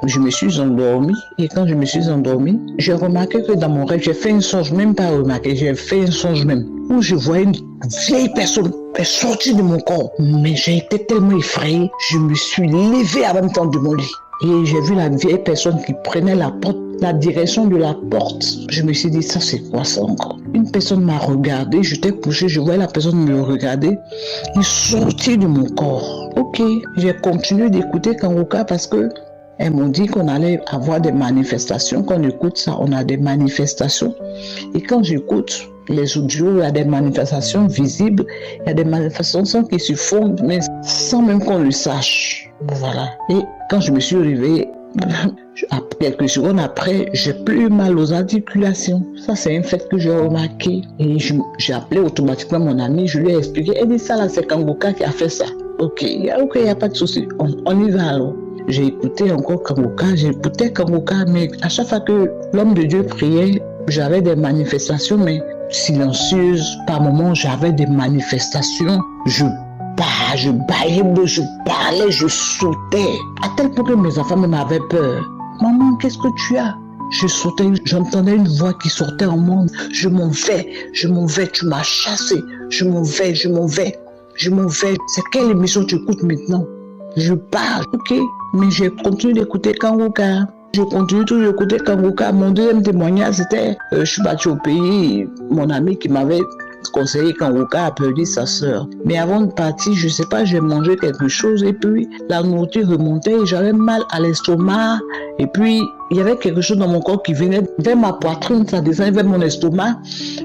Je me suis endormie et quand je me suis endormie, j'ai remarqué que dans mon rêve, j'ai fait un songe, même pas remarqué, j'ai fait un songe même, où je voyais une vieille personne sortir de mon corps. Mais j'ai été tellement effrayée, je me suis levée en même temps de mon lit. Et j'ai vu la vieille personne qui prenait la porte, la direction de la porte. Je me suis dit, ça c'est quoi ça encore? Une personne m'a regardé, j'étais couchée, je voyais la personne me regarder. Il sortit de mon corps. Ok, j'ai continué d'écouter Kanguka parce que elles m'ont dit qu'on allait avoir des manifestations. Quand on écoute ça, on a des manifestations. Et quand j'écoute les audios, il y a des manifestations visibles, il y a des manifestations qui se font, mais sans même qu'on le sache. Voilà. Et quand je me suis réveillée, quelques secondes après, j'ai plus mal aux articulations. Ça, c'est un fait que j'ai remarqué. Et j'ai appelé automatiquement mon ami, je lui ai expliqué. Elle dit, ça là, c'est Kanguka qui a fait ça. Ok, il n'y a pas de souci. On y va alors. J'ai écouté encore Kanguka, mais à chaque fois que l'homme de Dieu priait, j'avais des manifestations, mais silencieuses. Par moments, j'avais des manifestations. Je baillais, je parlais, je sautais. À tel point que mes enfants m'avaient peur. Maman, qu'est-ce que tu as? Je sautais, j'entendais une voix qui sortait en moi. Je m'en vais, tu m'as chassé. Je m'en vais. C'est quelle émission tu écoutes maintenant? Je parle, ok, mais j'ai continué d'écouter Kanguka. Je continue toujours d'écouter Kanguka. Mon deuxième témoignage, c'était, je suis partie au pays, mon ami qui m'avait conseillé Kanguka a perdu sa sœur. Mais avant de partir, je sais pas, j'ai mangé quelque chose et puis la nourriture remontait et j'avais mal à l'estomac. Et puis, il y avait quelque chose dans mon corps qui venait vers ma poitrine, ça descendait vers mon estomac.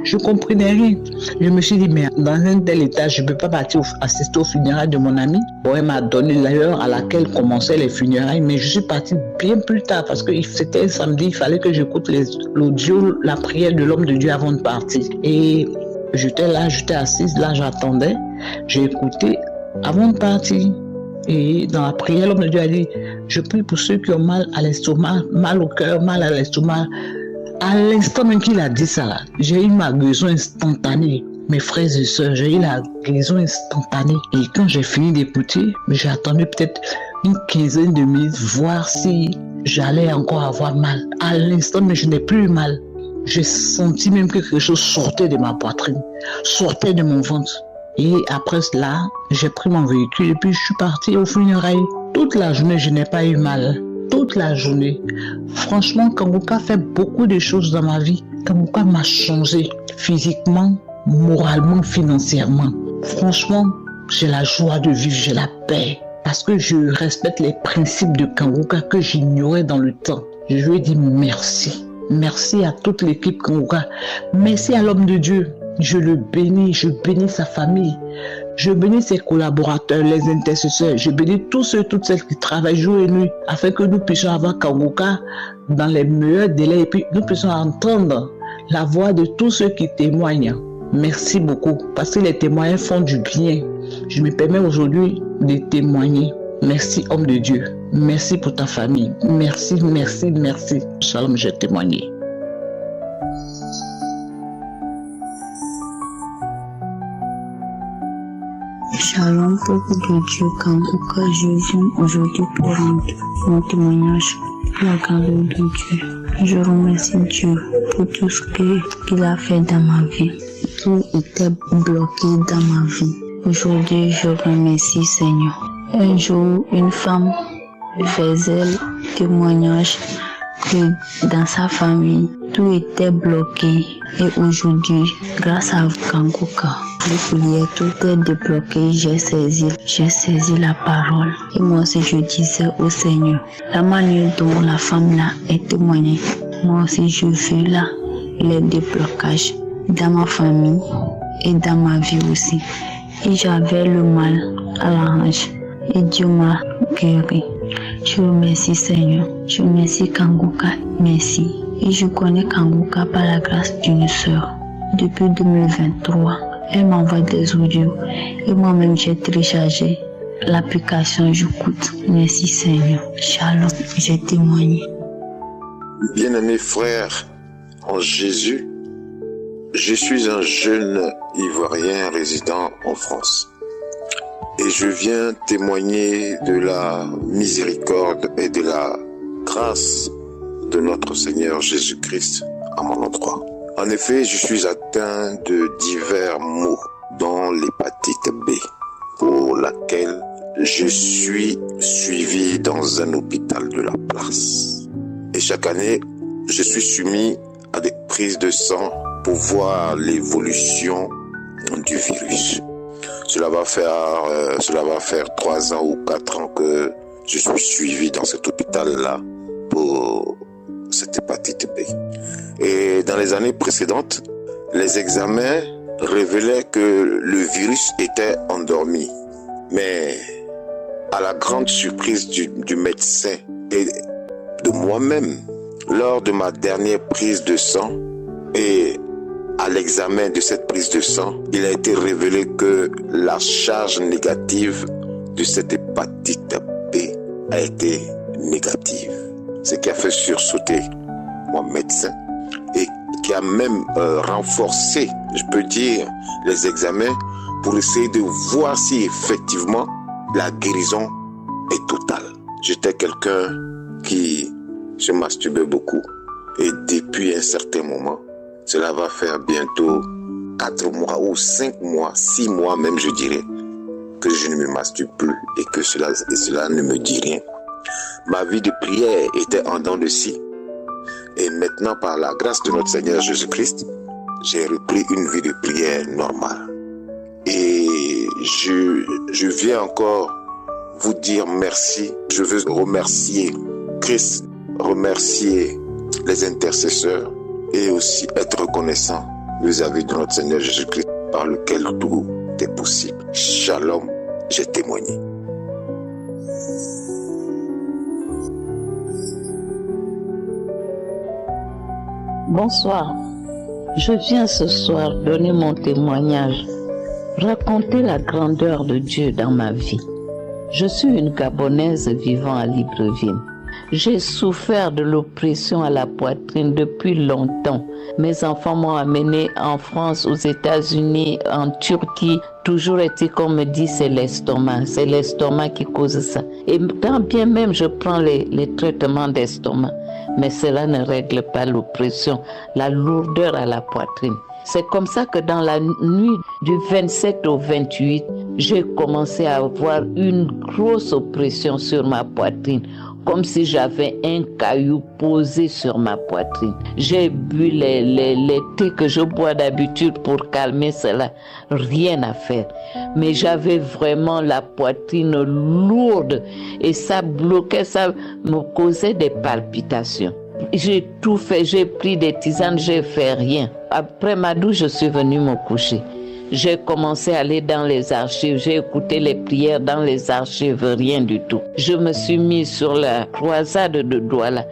Je comprenais rien. Je me suis dit, mais dans un tel état, je ne peux pas partir assister aux funérailles de mon ami. Bon, elle m'a donné l'heure à laquelle commençaient les funérailles, mais je suis partie bien plus tard parce que c'était samedi, il fallait que j'écoute l'audio, la prière de l'homme de Dieu avant de partir. Et j'étais là, j'étais assise, là, j'attendais. J'ai écouté avant de partir. Et dans la prière, l'homme de Dieu a dit, je prie pour ceux qui ont mal à l'estomac, mal au cœur, mal à l'estomac. À l'instant même qu'il a dit ça, là, j'ai eu ma guérison instantanée. Mes frères et sœurs, j'ai eu la guérison instantanée. Et quand j'ai fini d'écouter, j'ai attendu peut-être une quinzaine de minutes, voir si j'allais encore avoir mal. À l'instant, mais je n'ai plus eu mal. J'ai senti même que quelque chose sortait de ma poitrine, sortait de mon ventre. Et après cela, j'ai pris mon véhicule et puis je suis partie aux funérailles. Toute la journée, je n'ai pas eu mal. Toute la journée. Franchement, Kanguka fait beaucoup de choses dans ma vie. Kanguka m'a changé physiquement, moralement, financièrement. Franchement, j'ai la joie de vivre, j'ai la paix. Parce que je respecte les principes de Kanguka que j'ignorais dans le temps. Je lui ai dit merci. Merci à toute l'équipe Kanguka. Merci à l'homme de Dieu. Je le bénis, je bénis sa famille. Je bénis ses collaborateurs, les intercesseurs. Je bénis tous ceux, toutes celles qui travaillent jour et nuit afin que nous puissions avoir Kanguka dans les meilleurs délais et puis nous puissions entendre la voix de tous ceux qui témoignent. Merci beaucoup parce que les témoignages font du bien. Je me permets aujourd'hui de témoigner. Merci, homme de Dieu. Merci pour ta famille. Merci. Shalom, j'ai témoigné. Shalom, peuple de Dieu, Kanguka, je viens aujourd'hui pour rendre mon témoignage. la grandeur de Dieu. Je remercie Dieu pour tout ce qu'il a fait dans ma vie. Tout était bloqué dans ma vie. Aujourd'hui, je remercie Seigneur. Un jour, une femme faisait le témoignage que dans sa famille, tout était bloqué. Et aujourd'hui, grâce à Kanguka, les prières, tout est débloqué. J'ai saisi la parole. Et moi aussi, je disais au Seigneur, la manière dont la femme là est témoignée, moi aussi, je veux là les déblocages dans ma famille et dans ma vie aussi. Et j'avais le mal à la hanche. Et Dieu m'a guéri. Je remercie Seigneur. Je remercie Kanguka. Merci. Et je connais Kanguka par la grâce d'une sœur. Depuis 2023, elle m'envoie des audios. Et moi-même, j'ai téléchargé l'application J'écoute. Merci Seigneur. Shalom. J'ai témoigné. Bien-aimés frères en Jésus, je suis un jeune Ivoirien résident en France. Et je viens témoigner de la miséricorde et de la grâce de notre Seigneur Jésus-Christ à mon endroit. En effet, je suis atteint de divers maux, dont l'hépatite B, pour laquelle je suis suivi dans un hôpital de la place. Et chaque année, je suis soumis à des prises de sang pour voir l'évolution du virus. Cela va faire 3 ans ou 4 ans que je suis suivi dans cet hôpital-là pour cette hépatite B. Et dans les années précédentes, les examens révélaient que le virus était endormi. Mais à la grande surprise du médecin et de moi-même, lors de ma dernière prise de sang et à l'examen de cette prise de sang, il a été révélé que la charge négative de cette hépatite B a été négative. Ce qui a fait sursauter mon médecin et qui a même renforcé, je peux dire, les examens pour essayer de voir si effectivement la guérison est totale. J'étais quelqu'un qui se masturbait beaucoup et depuis un certain moment, cela va faire bientôt 4 mois ou 5 mois, 6 mois même je dirais, que je ne me masturbe plus et que cela ne me dit rien. Ma vie de prière était en dents de scie. Et maintenant, par la grâce de notre Seigneur Jésus-Christ, j'ai repris une vie de prière normale. Et je viens encore vous dire merci. Je veux remercier Christ, remercier les intercesseurs et aussi être reconnaissant vis-à-vis de notre Seigneur Jésus-Christ par lequel tout est possible. Shalom, j'ai témoigné. Bonsoir. Je viens ce soir donner mon témoignage, raconter la grandeur de Dieu dans ma vie. Je suis une Gabonaise vivant à Libreville. J'ai souffert de l'oppression à la poitrine depuis longtemps. Mes enfants m'ont amené en France, aux États-Unis, en Turquie. Toujours été qu'on me dit c'est l'estomac qui cause ça. Et tant bien même je prends les traitements d'estomac, mais cela ne règle pas l'oppression, la lourdeur à la poitrine. C'est comme ça que dans la nuit du 27 au 28, j'ai commencé à avoir une grosse oppression sur ma poitrine, comme si j'avais un caillou posé sur ma poitrine. J'ai bu les thés que je bois d'habitude pour calmer cela, rien à faire. Mais j'avais vraiment la poitrine lourde et ça bloquait, ça me causait des palpitations. J'ai tout fait, j'ai pris des tisanes, j'ai fait rien. Après ma douche, je suis venue me coucher. J'ai commencé à aller dans les archives, j'ai écouté les prières dans les archives, rien du tout. Je me suis mis sur la croisade de Douala.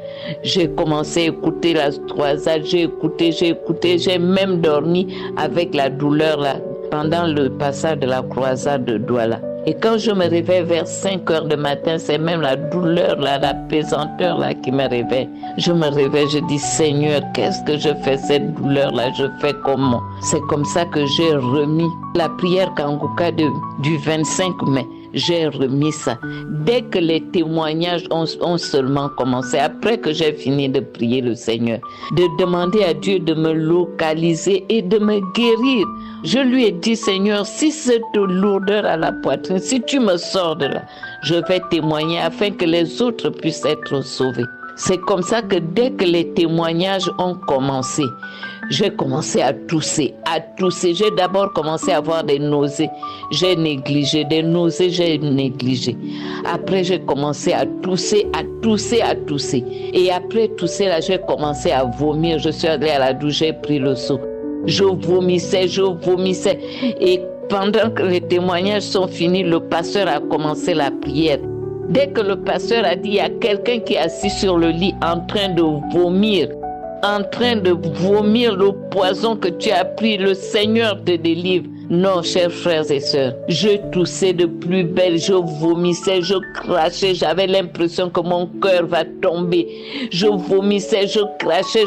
J'ai commencé à écouter la croisade, j'ai écouté, j'ai même dormi avec la douleur là, pendant le passage de la croisade de Douala. Et quand je me réveille vers 5 heures du matin, c'est même la douleur là, la pesanteur là qui me réveille. Je me réveille, je dis Seigneur, qu'est-ce que je fais cette douleur là, je fais comment? C'est comme ça que j'ai remis la prière Kanguka du 25 mai. j'ai remis ça. Dès que les témoignages ont seulement commencé, après que j'ai fini de prier le Seigneur, de demander à Dieu de me localiser et de me guérir, je lui ai dit, Seigneur, si cette lourdeur à la poitrine, si tu me sors de là, je vais témoigner afin que les autres puissent être sauvés. C'est comme ça que dès que les témoignages ont commencé, j'ai commencé à tousser. J'ai d'abord commencé à avoir des nausées. J'ai négligé. Des nausées, j'ai négligé. Après, j'ai commencé à tousser. Et après tousser, là, j'ai commencé à vomir. Je suis allée à la douche, j'ai pris le seau. Je vomissais. Et pendant que les témoignages sont finis, le pasteur a commencé la prière. Dès que le pasteur a dit, il y a quelqu'un qui est assis sur le lit en train de vomir le poison que tu as pris, le Seigneur te délivre. Non, chers frères et sœurs, je toussais de plus belle, je vomissais, je crachais, j'avais l'impression que mon cœur va tomber. Je vomissais, je crachais.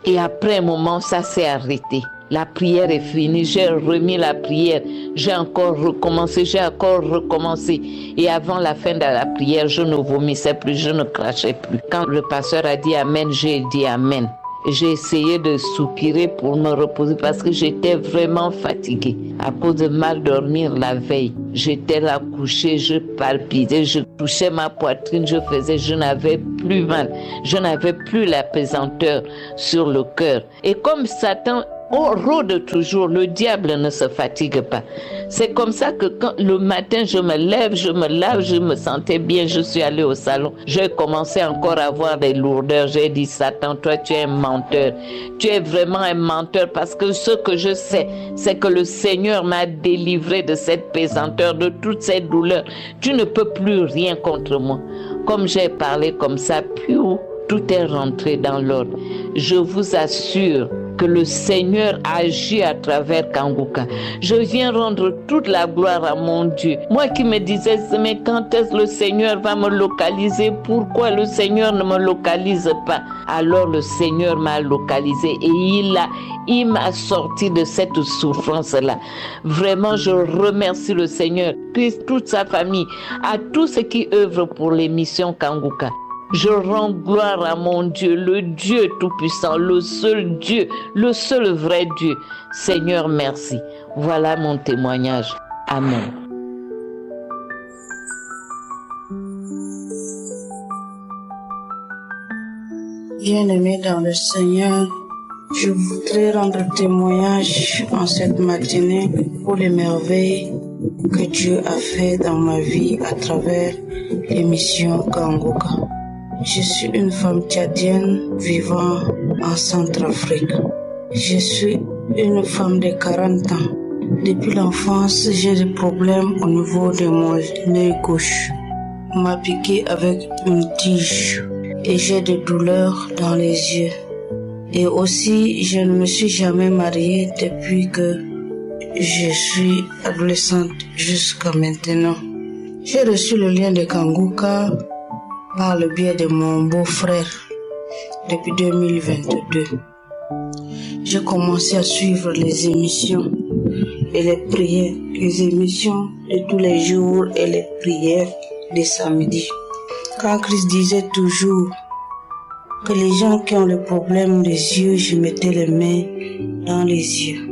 Et après un moment, ça s'est arrêté. La prière est finie, j'ai remis la prière, j'ai encore recommencé. Et avant la fin de la prière, je ne vomissais plus, je ne crachais plus. Quand le pasteur a dit Amen, j'ai dit Amen. J'ai essayé de soupirer pour me reposer parce que j'étais vraiment fatiguée à cause de mal dormir la veille. J'étais là couchée, je palpitais, je touchais ma poitrine, je n'avais plus mal, je n'avais plus la pesanteur sur le cœur. Et comme Satan rôde toujours, le diable ne se fatigue pas. C'est comme ça que quand le matin je me lève, je me lave, je me sentais bien, je suis allée au salon. J'ai commencé encore à avoir des lourdeurs. J'ai dit Satan, toi tu es un menteur. Tu es vraiment un menteur parce que ce que je sais, c'est que le Seigneur m'a délivré de cette pesanteur, de toutes ces douleurs. Tu ne peux plus rien contre moi. Comme j'ai parlé comme ça, puis tout est rentré dans l'ordre. Je vous assure que le Seigneur agit à travers Kanguka. Je viens rendre toute la gloire à mon Dieu. Moi qui me disais, mais quand est-ce que le Seigneur va me localiser? Pourquoi le Seigneur ne me localise pas? Alors le Seigneur m'a localisé et il m'a sorti de cette souffrance-là. Vraiment, je remercie le Seigneur, toute sa famille, à tous ceux qui œuvrent pour l'émission Kanguka. Je rends gloire à mon Dieu, le Dieu Tout-Puissant, le seul Dieu, le seul vrai Dieu. Seigneur, merci. Voilà mon témoignage. Amen. Bien-aimés dans le Seigneur, je voudrais rendre témoignage en cette matinée pour les merveilles que Dieu a fait dans ma vie à travers l'émission Kanguka. Je suis une femme tchadienne vivant en Centrafrique. Je suis une femme de 40 ans. Depuis l'enfance, j'ai des problèmes au niveau de mon œil gauche. On m'a piqué avec une tige et j'ai des douleurs dans les yeux. Et aussi, je ne me suis jamais mariée depuis que je suis adolescente jusqu'à maintenant. J'ai reçu le lien de Kanguka par le biais de mon beau-frère depuis 2022. J'ai commencé à suivre les émissions et les prières, les émissions de tous les jours et les prières des samedis. Quand Christ disait toujours que les gens qui ont le problème des yeux, je mettais les mains dans les yeux.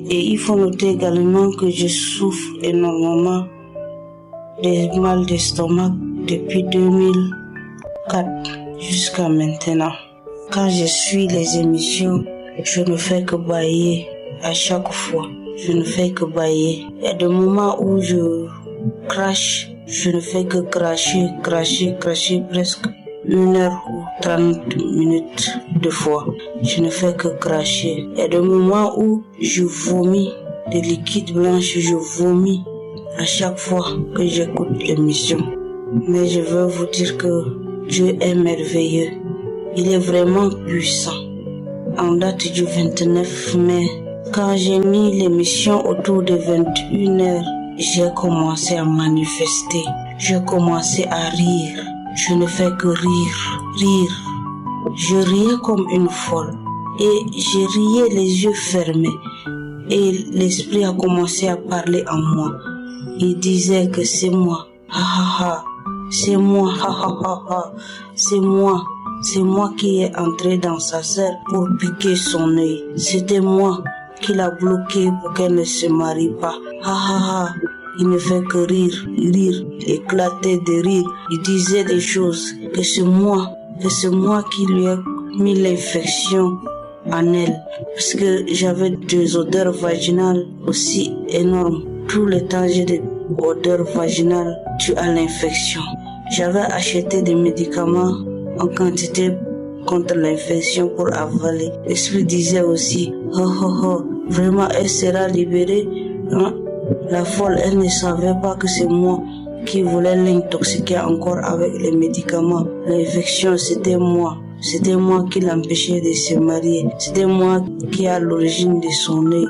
Et il faut noter également que je souffre énormément de mal d'estomac depuis 2004 jusqu'à maintenant. Quand je suis les émissions, je ne fais que bâiller à chaque fois. Je ne fais que bâiller. Il y a des moments où je crache, je ne fais que cracher presque 1 heure ou 30 minutes de fois. Je ne fais que cracher. Il y a des moments où je vomis des liquides blanches, je vomis à chaque fois que j'écoute l'émission. Mais je veux vous dire que Dieu est merveilleux. Il est vraiment puissant. En date du 29 mai, quand j'ai mis l'émission autour de 21h, j'ai commencé à manifester. J'ai commencé à rire. Je ne fais que rire. Je riais comme une folle. Et je riais les yeux fermés. Et l'esprit a commencé à parler en moi. Il disait que c'est moi. C'est moi. C'est moi qui est entré dans sa serre pour piquer son œil. C'était moi qui l'a bloqué pour qu'elle ne se marie pas. Il ne fait que rire, éclater de rire. Il disait des choses que c'est moi qui lui ai mis l'infection en elle. Parce que j'avais des odeurs vaginales aussi énormes. Tout le temps j'ai des odeurs vaginales dues à l'infection. J'avais acheté des médicaments en quantité contre l'infection pour avaler. L'esprit disait aussi, vraiment elle sera libérée. La folle, elle ne savait pas que c'est moi qui voulais l'intoxiquer encore avec les médicaments. L'infection, c'était moi. C'était moi qui l'empêchais de se marier. C'était moi qui a l'origine de son œil.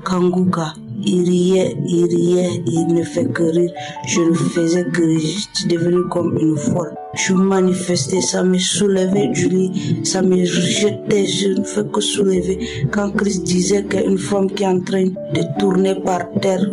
Kanguka. Il riait, il ne fait que rire. Je ne faisais que rire. J'étais devenue comme une folle. Je manifestais, ça me soulevait du lit, ça me jetait, je ne fais que soulever. Quand Christ disait qu'une femme qui est en train de tourner par terre,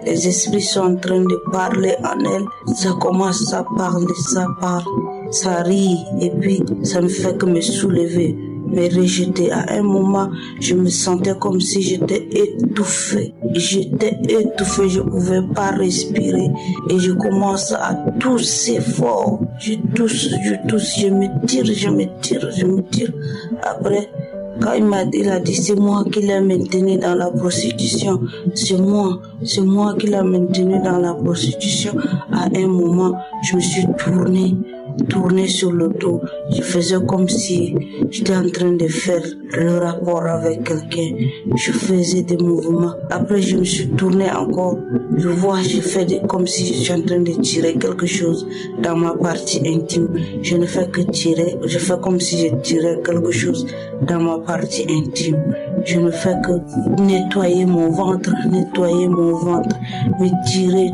les esprits sont en train de parler en elle, ça commence à parler, ça parle, ça rit, et puis ça me fait que me soulever, me rejeter. À un moment, je me sentais comme si j'étais étouffée. J'étais étouffée, je ne pouvais pas respirer. Et je commence à tousser fort. Je tousse, je me tire. Après, quand il a dit, c'est moi qui l'ai maintenu dans la prostitution. C'est moi qui l'ai maintenu dans la prostitution. À un moment, je me suis tournée sur le dos. Je faisais comme si j'étais en train de faire le rapport avec quelqu'un. Je faisais des mouvements. Après, je me suis tournée encore. Je fais comme si je suis en train de tirer quelque chose dans ma partie intime. Je ne fais que tirer. Je fais comme si je tirais quelque chose dans ma partie intime. Je ne fais que nettoyer mon ventre, me tirer,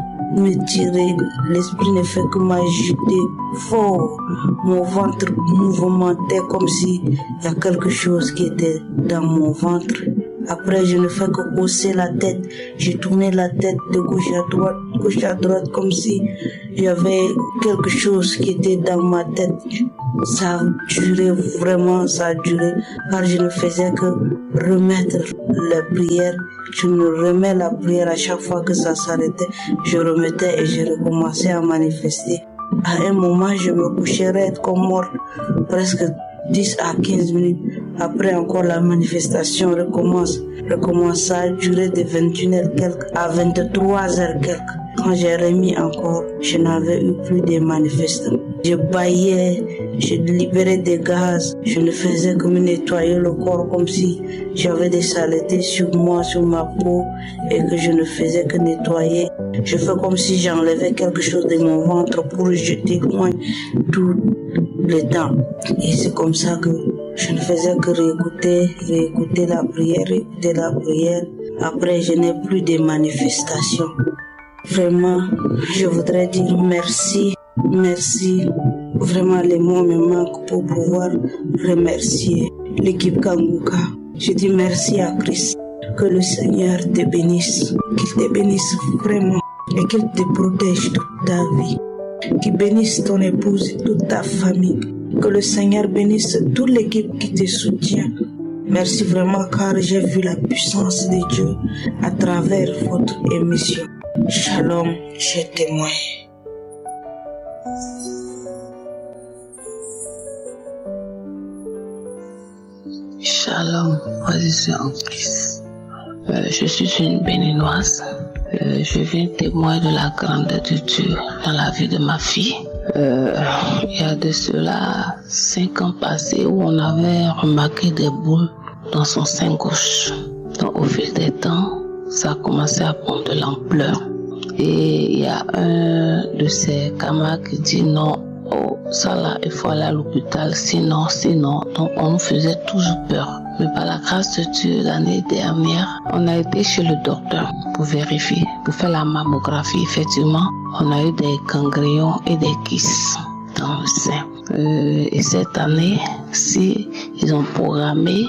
l'esprit ne fait que m'agiter fort. Mon ventre mouvementait comme si il y a quelque chose qui était dans mon ventre. Après, je ne fais que hausser la tête. J'ai tourné la tête de gauche à droite, comme si il y avait quelque chose qui était dans ma tête. Ça a duré, vraiment, ça a duré, car je ne faisais que remettre la prière. Je me remets la prière à chaque fois que ça s'arrêtait. Je remettais et je recommençais à manifester. À un moment, je me couchais raide comme morte, presque 10 à 15 minutes. Après encore la manifestation recommence à durer de 21h quelques à 23h quelques. Quand j'ai remis encore, je n'avais eu plus de manifestants. Je baillais, je libérais des gaz, je ne faisais que me nettoyer le corps comme si j'avais des saletés sur moi, sur ma peau, et que je ne faisais que nettoyer. Je fais comme si j'enlevais quelque chose de mon ventre pour jeter loin tout le temps. Et c'est comme ça que je ne faisais que réécouter la prière. Après, je n'ai plus de manifestations. Vraiment, je voudrais dire merci. Vraiment, les mots me manquent pour pouvoir remercier l'équipe Kanguka. Je dis merci à Christ. Que le Seigneur te bénisse. Qu'il te bénisse vraiment et qu'il te protège toute ta vie. Qu'il bénisse ton épouse et toute ta famille. Que le Seigneur bénisse toute l'équipe qui te soutient. Merci vraiment car j'ai vu la puissance de Dieu à travers votre émission. Shalom, je témoigne. Shalom, frères et sœurs en Christ. Je suis une béninoise. Je viens témoigner de la grandeur de Dieu dans la vie de ma fille. Il y a de cela 5 ans passés où on avait remarqué des boules dans son sein gauche. Donc au fil des temps, ça a commencé à prendre de l'ampleur. Et il y a un de ses camarades qui dit non, oh, ça là, il faut aller à l'hôpital, sinon. Donc on nous faisait toujours peur. Mais par la grâce de Dieu, l'année dernière, on a été chez le docteur pour vérifier, pour faire la mammographie. Effectivement, on a eu des ganglions et des kystes dans le sein. Et cette année, si ils ont programmé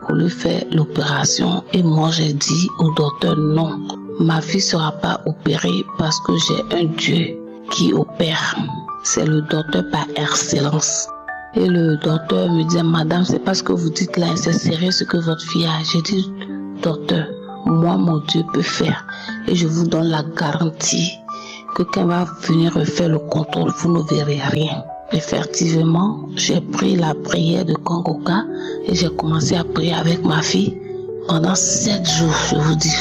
pour lui faire l'opération, et moi j'ai dit au docteur non. ma fille ne sera pas opérée parce que j'ai un Dieu qui opère. C'est le docteur par excellence. Et le docteur me dit, madame, c'est pas ce que vous dites là, c'est sérieux ce que votre fille a. J'ai dit, docteur, moi, mon Dieu peut faire. Et je vous donne la garantie que quand va venir refaire le contrôle, vous ne verrez rien. Effectivement, j'ai pris la prière de Kangoka et j'ai commencé à prier avec ma fille pendant 7 jours, je vous dis.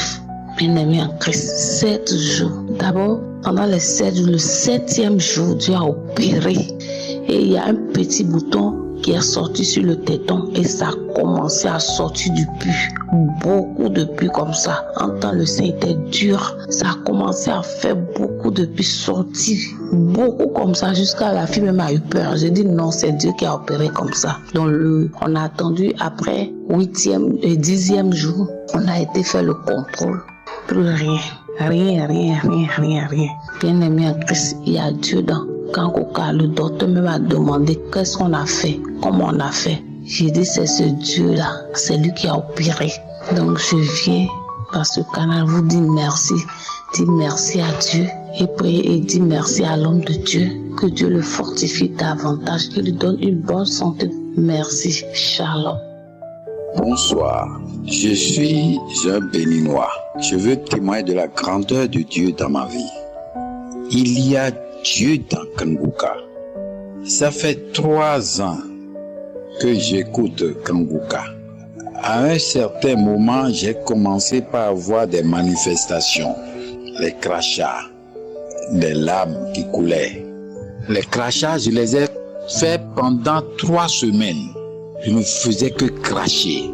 Bien-aimé en Christ, 7 jours. D'abord, pendant les 7 jours, le 7e jour, Dieu a opéré. Et il y a un petit bouton qui est sorti sur le téton et ça a commencé à sortir du pus. Beaucoup de pus comme ça. En temps, le sein était dur. Ça a commencé à faire beaucoup de pus sortir. Beaucoup comme ça, jusqu'à la fille même a eu peur. J'ai dit non, c'est Dieu qui a opéré comme ça. Donc on a attendu après 8e et 10e jour. On a été faire le contrôle. Plus rien. Rien. Bien aimé en Christ, il y a Dieu dans Kangoka. Le docteur me m'a demandé qu'est-ce qu'on a fait, comment on a fait. J'ai dit c'est ce Dieu-là, c'est lui qui a opéré. Donc je viens par ce canal vous dire merci. Dis merci à Dieu et prie et dis merci à l'homme de Dieu. Que Dieu le fortifie davantage, qu'il lui donne une bonne santé. Merci. Shalom. Bonsoir, je suis un Béninois. Je veux témoigner de la grandeur de Dieu dans ma vie. Il y a Dieu dans Kangoka. Ça fait 3 ans que j'écoute Kangoka. À un certain moment, j'ai commencé par avoir des manifestations, les crachats, des larmes qui coulaient. Les crachats, je les ai faits pendant 3 semaines. Je ne faisais que cracher.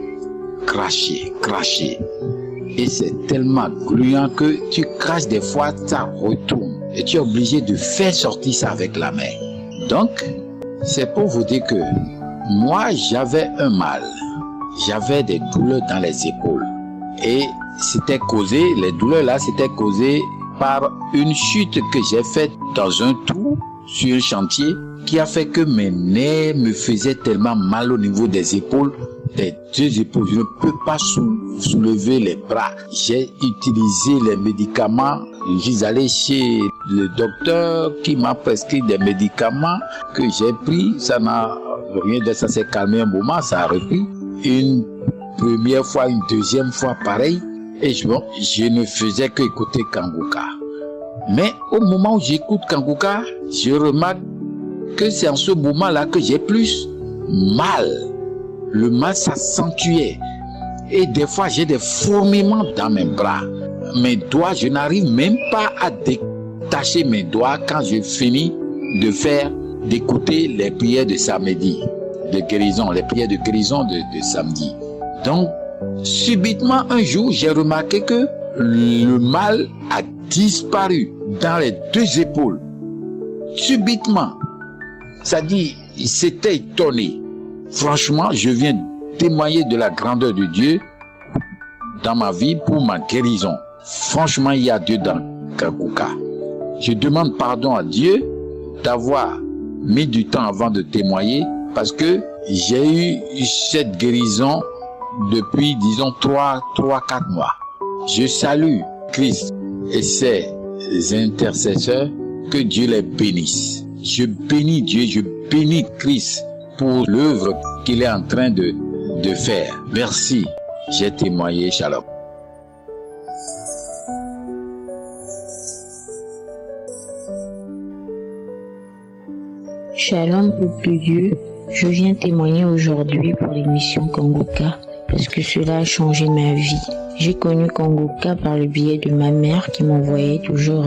Et c'est tellement gluant que tu craches des fois, ça retourne. Et tu es obligé de faire sortir ça avec la main. Donc, c'est pour vous dire que moi, j'avais un mal. J'avais des douleurs dans les épaules. Et c'était causé, les douleurs là, c'était causé par une chute que j'ai faite dans un trou sur un chantier qui a fait que mes nerfs me faisaient tellement mal au niveau des épaules, des 2 épaules. Je ne peux pas soulever les bras. J'ai utilisé les médicaments. J'ai allé chez le docteur qui m'a prescrit des médicaments que j'ai pris. Ça n'a rien de ça, s'est calmé un moment, ça a repris. Une première fois, une deuxième fois, pareil. Et je ne faisais qu'écouter Kangoka. Mais au moment où j'écoute Kangoka, je remarque que c'est en ce moment-là que j'ai plus mal. Le mal s'accentuait. Et des fois, j'ai des fourmillements dans mes bras. Mes doigts, je n'arrive même pas à détacher mes doigts quand je finis d'écouter les prières de samedi, de guérison, les prières de guérison de samedi. Donc, subitement, un jour, j'ai remarqué que le mal a disparu dans les 2 épaules. Subitement. Ça dit, il s'était étonné. Franchement, je viens témoigner de la grandeur de Dieu dans ma vie pour ma guérison. Franchement, il y a Dieu dans Kangoka. Je demande pardon à Dieu d'avoir mis du temps avant de témoigner parce que j'ai eu cette guérison depuis, disons, 3-4 mois. Je salue Christ et ses intercesseurs, que Dieu les bénisse. Je bénis Dieu, je bénis Christ pour l'œuvre qu'il est en train de faire. Merci, j'ai témoigné, shalom. Shalom, peuple de Dieu. Je viens témoigner aujourd'hui pour l'émission Kangoka parce que cela a changé ma vie. J'ai connu Kangoka par le biais de ma mère qui m'envoyait toujours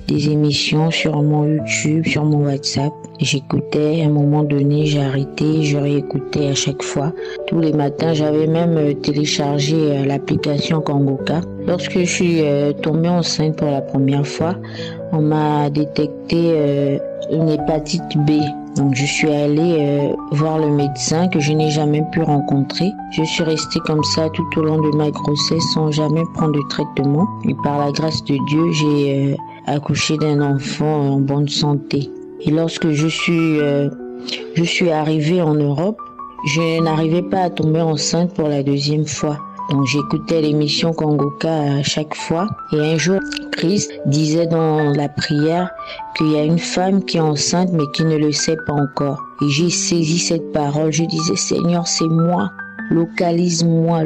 des émissions sur mon YouTube, sur mon WhatsApp. J'écoutais, à un moment donné, j'ai arrêté, je réécoutais à chaque fois. Tous les matins, j'avais même téléchargé l'application Kangoka. Lorsque je suis tombée enceinte pour la première fois, on m'a détecté une hépatite B. Donc je suis allée voir le médecin que je n'ai jamais pu rencontrer. Je suis restée comme ça tout au long de ma grossesse sans jamais prendre de traitement. Et par la grâce de Dieu, j'ai accouché d'un enfant en bonne santé. Et lorsque je suis arrivée en Europe, je n'arrivais pas à tomber enceinte pour la 2e fois. Donc j'écoutais l'émission Kangoka à chaque fois. Et un jour, Christ disait dans la prière qu'il y a une femme qui est enceinte mais qui ne le sait pas encore. Et j'ai saisi cette parole. Je disais, Seigneur, c'est moi. Localise-moi,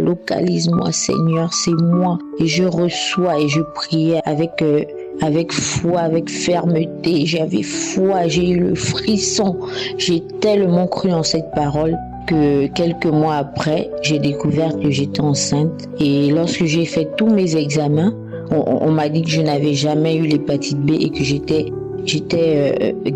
Seigneur, c'est moi. Et je reçois et je priais avec foi, avec fermeté. J'avais foi, j'ai eu le frisson. J'ai tellement cru en cette parole que quelques mois après, j'ai découvert que j'étais enceinte. Et lorsque j'ai fait tous mes examens, on m'a dit que je n'avais jamais eu l'hépatite B et que j'étais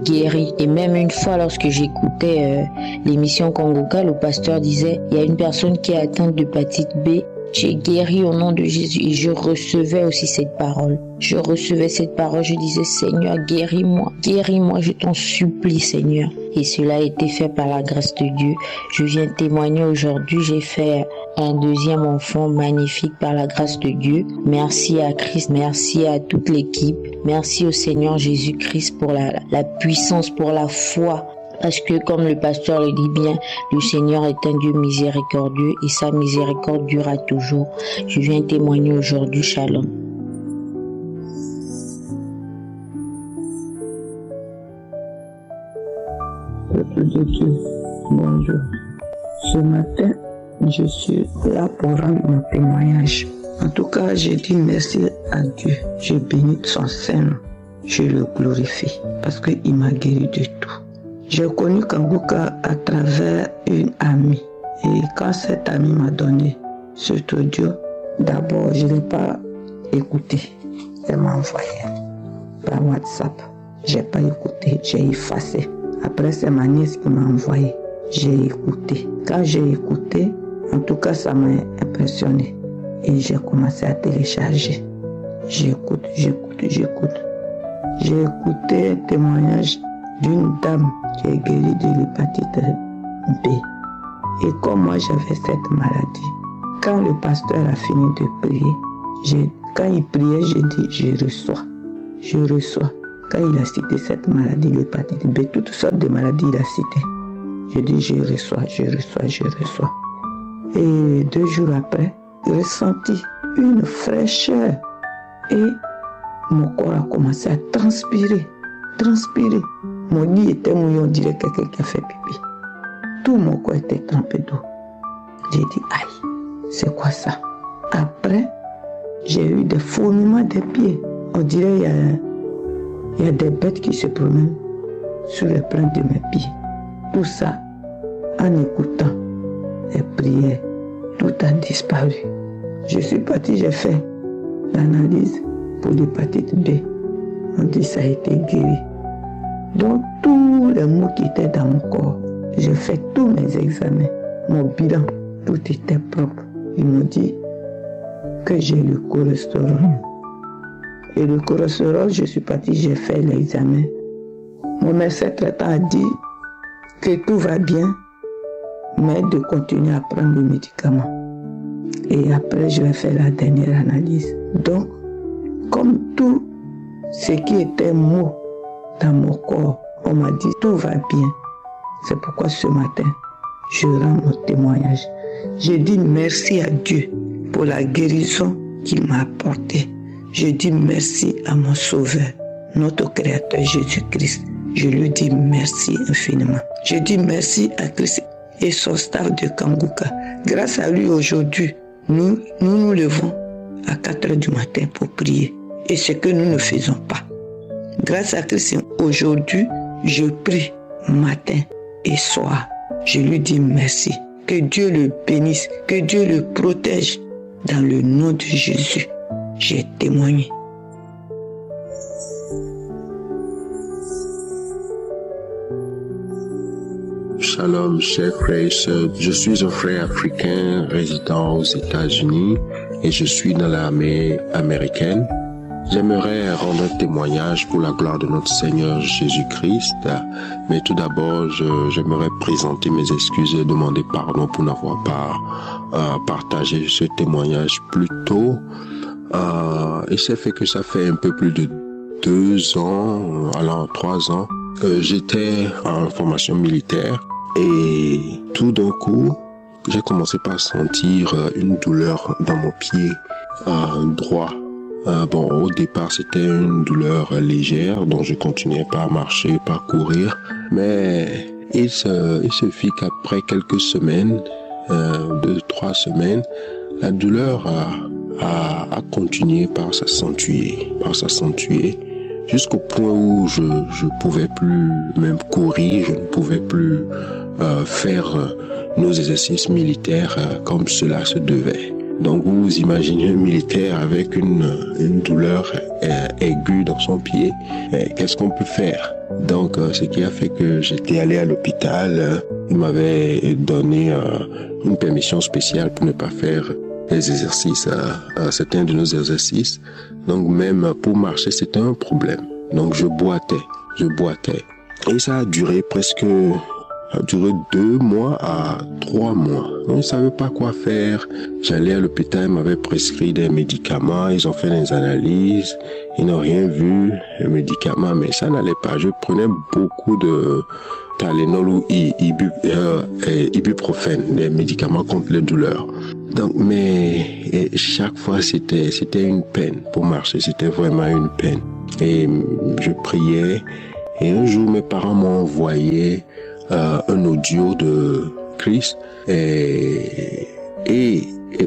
guérie. Et même une fois, lorsque j'écoutais l'émission Kangoka, le pasteur disait, il y a une personne qui est atteinte d'hépatite B, j'ai guéri au nom de Jésus. Et je recevais aussi cette parole. Je disais, Seigneur, guéris-moi, je t'en supplie, Seigneur. Et cela a été fait par la grâce de Dieu. Je viens témoigner aujourd'hui, j'ai fait un deuxième enfant magnifique par la grâce de Dieu. Merci à Christ, merci à toute l'équipe. Merci au Seigneur Jésus-Christ pour la puissance, pour la foi. Parce que comme le pasteur le dit bien, le Seigneur est un Dieu miséricordieux et sa miséricorde durera toujours. Je viens témoigner aujourd'hui, Shalom. Peuple de Dieu, bonjour. Ce matin, je suis là pour rendre mon témoignage. En tout cas, je dis merci à Dieu. Je bénis son Saint-Nom. Je le glorifie parce qu'il m'a guéri de tout. J'ai connu Kangoka à travers une amie. Et quand cette amie m'a donné cet audio, d'abord, je ne l'ai pas écouté. Elle m'a envoyé par WhatsApp. Je n'ai pas écouté, j'ai effacé. Après, c'est ma nièce qui m'a envoyé. J'ai écouté. Quand j'ai écouté, en tout cas, ça m'a impressionné. Et j'ai commencé à télécharger. J'écoute. J'ai écouté un témoignage d'une dame qui est guérie de l'hépatite B. Et comme moi, j'avais cette maladie, quand le pasteur a fini de prier, quand il priait, j'ai dit, je reçois. Quand il a cité cette maladie, l'hépatite B, toutes sortes de maladies, il a cité. Je dis, je reçois. Et 2 jours après, j'ai ressenti une fraîcheur. Et mon corps a commencé à transpirer. Mon lit était mouillé, on dirait quelqu'un qui a fait pipi. Tout mon corps était trempé d'eau. J'ai dit, aïe, c'est quoi ça? Après, j'ai eu des fourmillements des pieds. On dirait il y a des bêtes qui se promènent sur les plantes de mes pieds. Tout ça, en écoutant les prières, tout a disparu. Je suis parti, j'ai fait l'analyse pour l'hépatite B. On dit ça a été guéri. Donc tous les maux qui étaient dans mon corps, j'ai fait tous mes examens, mon bilan, tout était propre. Ils m'ont dit que j'ai le cholestérol. Et le cholestérol, je suis parti, j'ai fait l'examen. Mon médecin traitant a dit que tout va bien, mais de continuer à prendre le médicament. Et après, je vais faire la dernière analyse. Donc, comme tout ce qui était mou dans mon corps, on m'a dit tout va bien. C'est pourquoi ce matin, je rends mon témoignage. Je dis merci à Dieu pour la guérison qu'il m'a apportée. Je dis merci à mon Sauveur, notre Créateur Jésus-Christ. Je lui dis merci infiniment. Je dis merci à Christ et son staff de Kangoka. Grâce à lui aujourd'hui, nous levons à 4h du matin pour prier. Et ce que nous ne faisons pas. Grâce à Christ, aujourd'hui, je prie matin et soir. Je lui dis merci. Que Dieu le bénisse, que Dieu le protège. Dans le nom de Jésus, j'ai témoigné. Shalom, chers frères et sœurs. Je suis un frère africain résidant aux États-Unis et je suis dans l'armée américaine. J'aimerais rendre un témoignage pour la gloire de notre Seigneur Jésus-Christ. Mais tout d'abord, j'aimerais présenter mes excuses et demander pardon pour n'avoir pas partagé ce témoignage plus tôt. Et c'est fait que ça fait un peu plus de 2 ans, alors 3 ans, que j'étais en formation militaire. Et tout d'un coup, j'ai commencé par sentir une douleur dans mon pied droit. Au départ, c'était une douleur légère, donc je continuais pas à marcher, pas à courir. Mais il se fit qu'après quelques semaines, 2-3 semaines, la douleur a continué par s'accentuer, jusqu'au point où je pouvais plus même courir, je ne pouvais plus faire nos exercices militaires comme cela se devait. Donc vous imaginez un militaire avec une douleur aiguë dans son pied, qu'est-ce qu'on peut faire? Donc ce qui a fait que j'étais allé à l'hôpital, ils m'avaient donné une permission spéciale pour ne pas faire les exercices, certains de nos exercices. Donc même pour marcher, c'était un problème. Donc je boitais. Et ça a duré 2 mois à 3 mois. Donc, je ne savais pas quoi faire. J'allais à l'hôpital, ils m'avaient prescrit des médicaments, ils ont fait des analyses, ils n'ont rien vu, les médicaments, mais ça n'allait pas. Je prenais beaucoup de Tylenol ou ibuprofène, des médicaments contre les douleurs. Donc, mais chaque fois, c'était une peine pour marcher, c'était vraiment une peine. Et je priais, et un jour, mes parents m'ont envoyé un audio de Christ et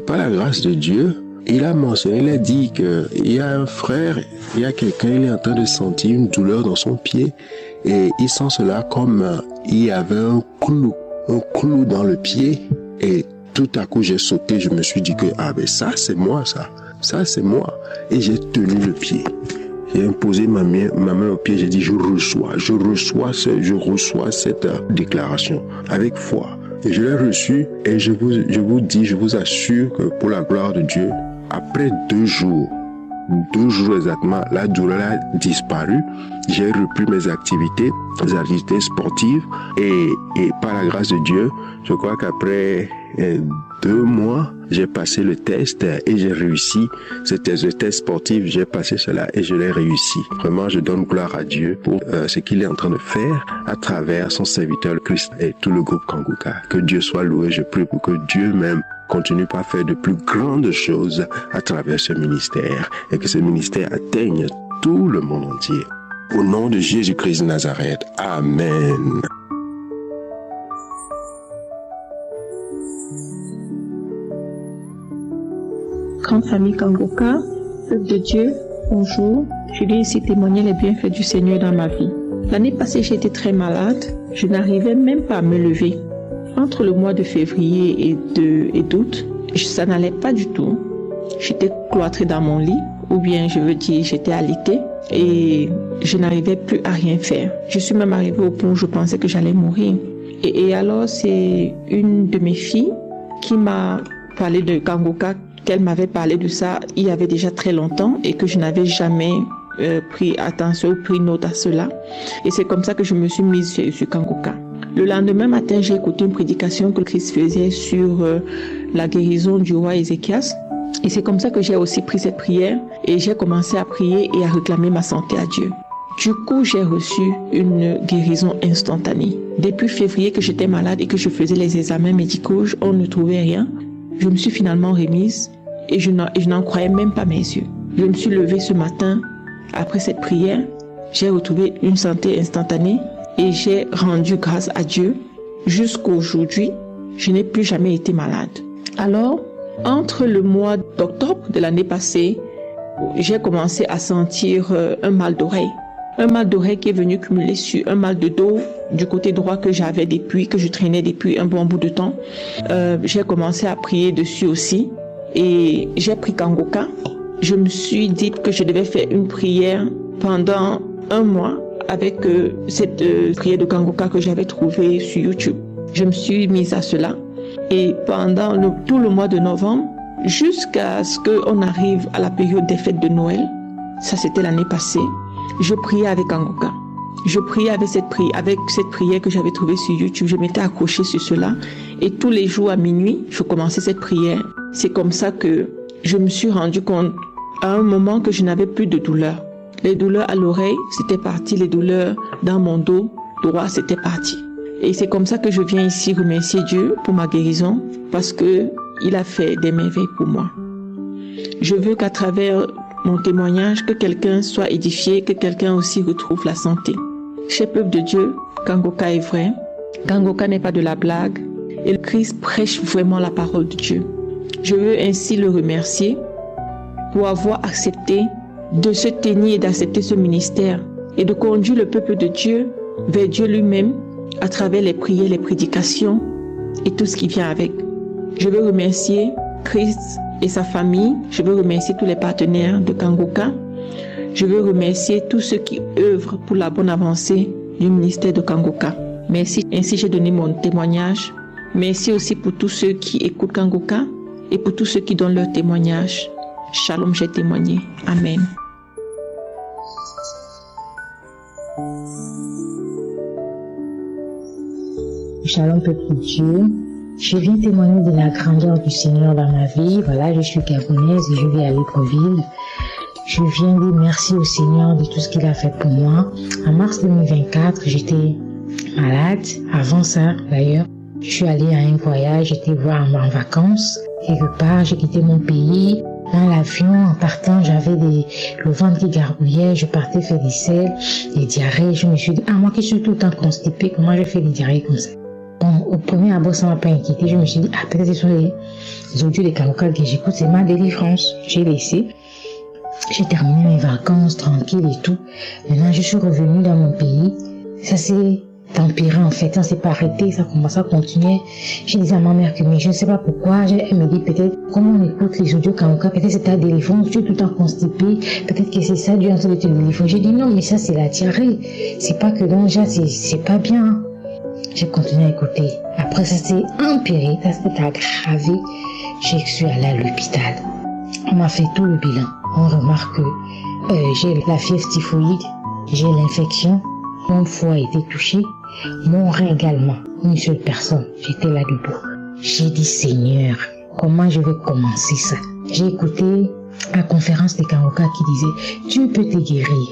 par la grâce de Dieu, il a mentionné, il a dit qu'il y a un frère, il y a quelqu'un, il est en train de sentir une douleur dans son pied et il sent cela comme il y avait un clou dans le pied et tout à coup j'ai sauté, je me suis dit que ça c'est moi, ça c'est moi, et j'ai tenu le pied. J'ai imposé ma main au pied, j'ai dit je reçois cette déclaration avec foi. Et je l'ai reçu et je vous assure que pour la gloire de Dieu, après 2 jours exactement, la douleur a disparu. J'ai repris mes activités sportives et par la grâce de Dieu, je crois qu'après 2 mois, j'ai passé le test et j'ai réussi. C'était le test sportif, j'ai passé cela et je l'ai réussi. Vraiment, je donne gloire à Dieu pour ce qu'il est en train de faire à travers son serviteur le Christ et tout le groupe Kanguka. Que Dieu soit loué, je prie pour que Dieu même continue par faire de plus grandes choses à travers ce ministère et que ce ministère atteigne tout le monde entier. Au nom de Jésus-Christ de Nazareth, Amen. Grande famille Kanguka, peuple de Dieu, bonjour. Je viens ici témoigner les bienfaits du Seigneur dans ma vie. L'année passée, j'étais très malade. Je n'arrivais même pas à me lever. Entre le mois de février et d'août, ça n'allait pas du tout. J'étais cloîtrée dans mon lit, ou bien j'étais alitée et je n'arrivais plus à rien faire. Je suis même arrivée au point où je pensais que j'allais mourir. Et alors, c'est une de mes filles qui m'a parlé de Kanguka, qu'elle m'avait parlé de ça il y avait déjà très longtemps et que je n'avais jamais pris attention ou pris note à cela. Et c'est comme ça que je me suis mise sur Kanguka. Le lendemain matin, j'ai écouté une prédication que Christ faisait sur la guérison du roi Ézéchias. Et c'est comme ça que j'ai aussi pris cette prière et j'ai commencé à prier et à réclamer ma santé à Dieu. Du coup, j'ai reçu une guérison instantanée. Depuis février que j'étais malade et que je faisais les examens médicaux, on ne trouvait rien. Je me suis finalement remise et je n'en croyais même pas mes yeux. Je me suis levée ce matin après cette prière. J'ai retrouvé une santé instantanée et j'ai rendu grâce à Dieu. Jusqu'à aujourd'hui, je n'ai plus jamais été malade. Alors, entre le mois d'octobre de l'année passée, j'ai commencé à sentir un mal d'oreille. Un mal d'oreille qui est venu cumuler sur un mal de dos du côté droit que j'avais que je traînais depuis un bon bout de temps. J'ai commencé à prier dessus aussi et j'ai pris Kanguka. Je me suis dit que je devais faire une prière pendant 1 mois avec cette prière de Kanguka que j'avais trouvée sur YouTube. Je me suis mise à cela et pendant tout le mois de novembre, jusqu'à ce qu'on arrive à la période des fêtes de Noël, ça c'était l'année passée, je priais avec Kanguka. Je priais avec cette prière que j'avais trouvée sur YouTube. Je m'étais accrochée sur cela. Et tous les jours à minuit, je commençais cette prière. C'est comme ça que je me suis rendu compte à un moment que je n'avais plus de douleur. Les douleurs à l'oreille, c'était parti. Les douleurs dans mon dos droit, c'était parti. Et c'est comme ça que je viens ici remercier Dieu pour ma guérison, parce qu'il a fait des merveilles pour moi. Je veux qu'à travers mon témoignage, que quelqu'un soit édifié, que quelqu'un aussi retrouve la santé. Cher peuple de Dieu, Kangoka est vrai. Kangoka n'est pas de la blague. Et le Christ prêche vraiment la parole de Dieu. Je veux ainsi le remercier pour avoir accepté de se tenir et d'accepter ce ministère et de conduire le peuple de Dieu vers Dieu lui-même à travers les prières, les prédications et tout ce qui vient avec. Je veux remercier Christ et sa famille. Je veux remercier tous les partenaires de Kangoka. Je veux remercier tous ceux qui œuvrent pour la bonne avancée du ministère de Kangoka. Merci. Ainsi, j'ai donné mon témoignage. Merci aussi pour tous ceux qui écoutent Kangoka et pour tous ceux qui donnent leur témoignage. Shalom, j'ai témoigné. Amen. Shalom, peuple de Dieu. Je viens témoigner de la grandeur du Seigneur dans ma vie. Voilà, je suis gabonaise et je vis à Libreville. Je viens dire merci au Seigneur de tout ce qu'il a fait pour moi. En mars 2024, j'étais malade. Avant ça, d'ailleurs, je suis allée à un voyage, j'étais voir en vacances. Quelque part, j'ai quitté mon pays. Dans l'avion, en partant, j'avais le ventre qui gargouillait, je partais faire des selles, des diarrhées. Je me suis dit, moi qui suis tout le temps constipée, comment je fais des diarrhées comme ça? Donc, au premier abord, ça m'a pas inquiété. Je me suis dit, peut-être ce sont les audios des Kangoka que j'écoute, c'est ma délivrance. J'ai laissé. J'ai terminé mes vacances tranquille et tout. Maintenant, je suis revenue dans mon pays. Ça s'est empiré en fait, ça s'est pas arrêté, ça commence à continuer. J'ai dit à ma mère que mais je ne sais pas pourquoi. Elle me dit peut-être, comme on écoute les audios Kangoka, peut-être c'est ta délivrance, tu es tout le temps constipé, peut-être que c'est ça, Dieu est en train de te délivrer. J'ai dit non, mais ça c'est la diarrhée. C'est pas que donc déjà c'est pas bien. J'ai continué à écouter. Après ça s'est empiré, ça s'est aggravé. Je suis allée à l'hôpital. On m'a fait tout le bilan. On remarque que j'ai la fièvre typhoïde, j'ai l'infection, mon foie a été touché, mon rein également, une seule personne, j'étais là debout. J'ai dit Seigneur, comment je vais commencer ça? J'ai écouté la conférence des Kangoka qui disait Dieu peut te guérir,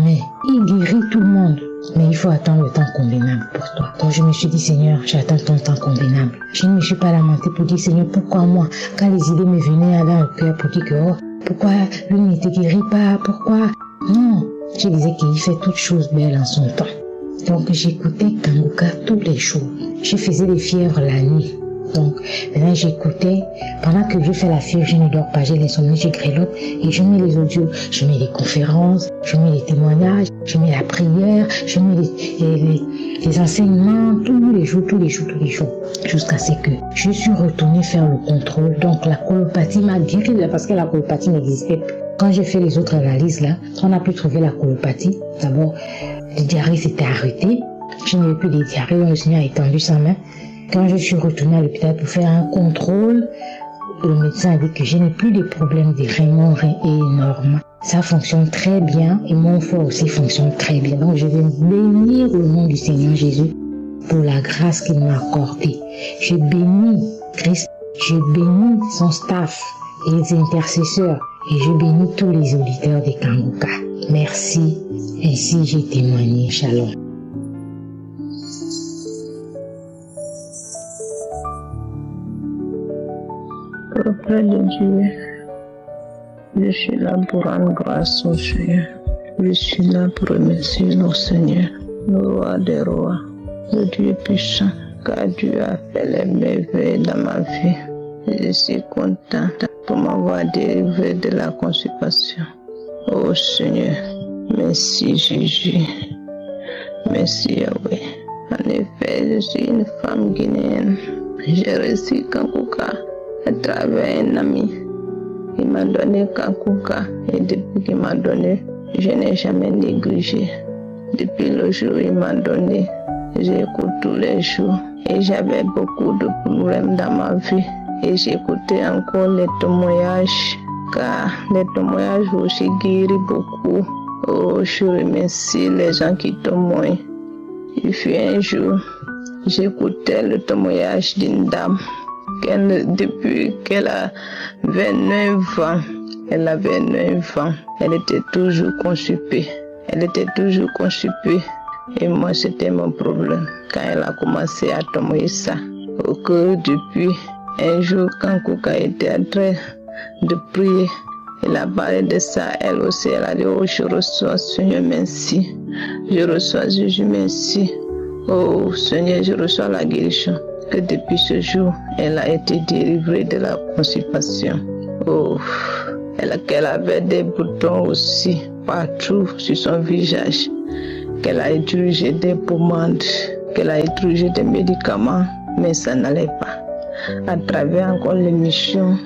mais il guérit tout le monde. Mais il faut attendre le temps convenable pour toi. Donc je me suis dit, Seigneur, j'attends ton temps convenable. Je ne me suis pas lamentée pour dire, Seigneur, pourquoi moi? Quand les idées me venaient dans le cœur pour dire que, pourquoi lui ne te guérit pas? Pourquoi? Non. Je disais qu'il fait toutes choses belles en son temps. Donc j'écoutais Kangoka tous les jours. Je faisais des fièvres la nuit. Donc maintenant j'écoutais. Pendant que je fais la fièvre, je ne dors pas, j'ai l'insomnie, j'ai grelotte. Et je mets les audios, je mets les conférences, je mets les témoignages, je mets la prière, je mets les enseignements tous les jours. Jusqu'à ce que je suis retournée faire le contrôle. Donc la colopathie m'a guéri parce que la colopathie n'existait plus. Quand j'ai fait les autres analyses là, on a pu trouver la colopathie. D'abord, les diarrhées s'étaient arrêtées. Je n'avais plus de diarrhées, le Seigneur a étendu sa main. Quand je suis retournée à l'hôpital pour faire un contrôle, le médecin a dit que je n'ai plus de problèmes de rein, mon rein est énorme. Ça fonctionne très bien et mon foie aussi fonctionne très bien. Donc je vais bénir le nom du Seigneur Jésus pour la grâce qu'il m'a accordée. Je bénis Christ, je bénis son staff et les intercesseurs et je bénis tous les auditeurs des Kangoka. Merci. Ainsi j'ai témoigné. Shalom. Père de Dieu, je suis là pour rendre grâce au Seigneur. Je suis là pour remercier nos seigneurs, le roi des rois, le Dieu puissant, car Dieu a fait les merveilles dans ma vie. Je suis contente pour m'avoir délivré de la constipation. Oh Seigneur, merci Jésus, merci Yahweh. En effet, je suis une femme guinéenne. J'ai reçu Kangoka à travers un ami. Il m'a donné Kangoka et depuis qu'il m'a donné, je n'ai jamais négligé. Depuis le jour où il m'a donné, j'écoute tous les jours et j'avais beaucoup de problèmes dans ma vie. Et j'écoutais encore les témoignages, car les témoignages aussi guérissent beaucoup. Oh, je remercie les gens qui témoignent. Il fut un jour, j'écoutais le témoignage d'une dame. Depuis qu'elle avait 9 ans, elle avait 9 ans, elle était toujours constipée. Et moi, c'était mon problème. Quand elle a commencé à tomber ça, que depuis un jour, quand Kouka était en train de prier, elle a parlé de ça, elle aussi, elle a dit, oh, je reçois, Seigneur, merci. Je reçois, Jésus, merci. Oh, Seigneur, je reçois la guérison. Que depuis ce jour, elle a été délivrée de la constipation. Oh, qu'elle avait des boutons aussi partout sur son visage. Qu'elle a utilisé des pommades, qu'elle a utilisé des médicaments, mais ça n'allait pas. À travers encore l'émission,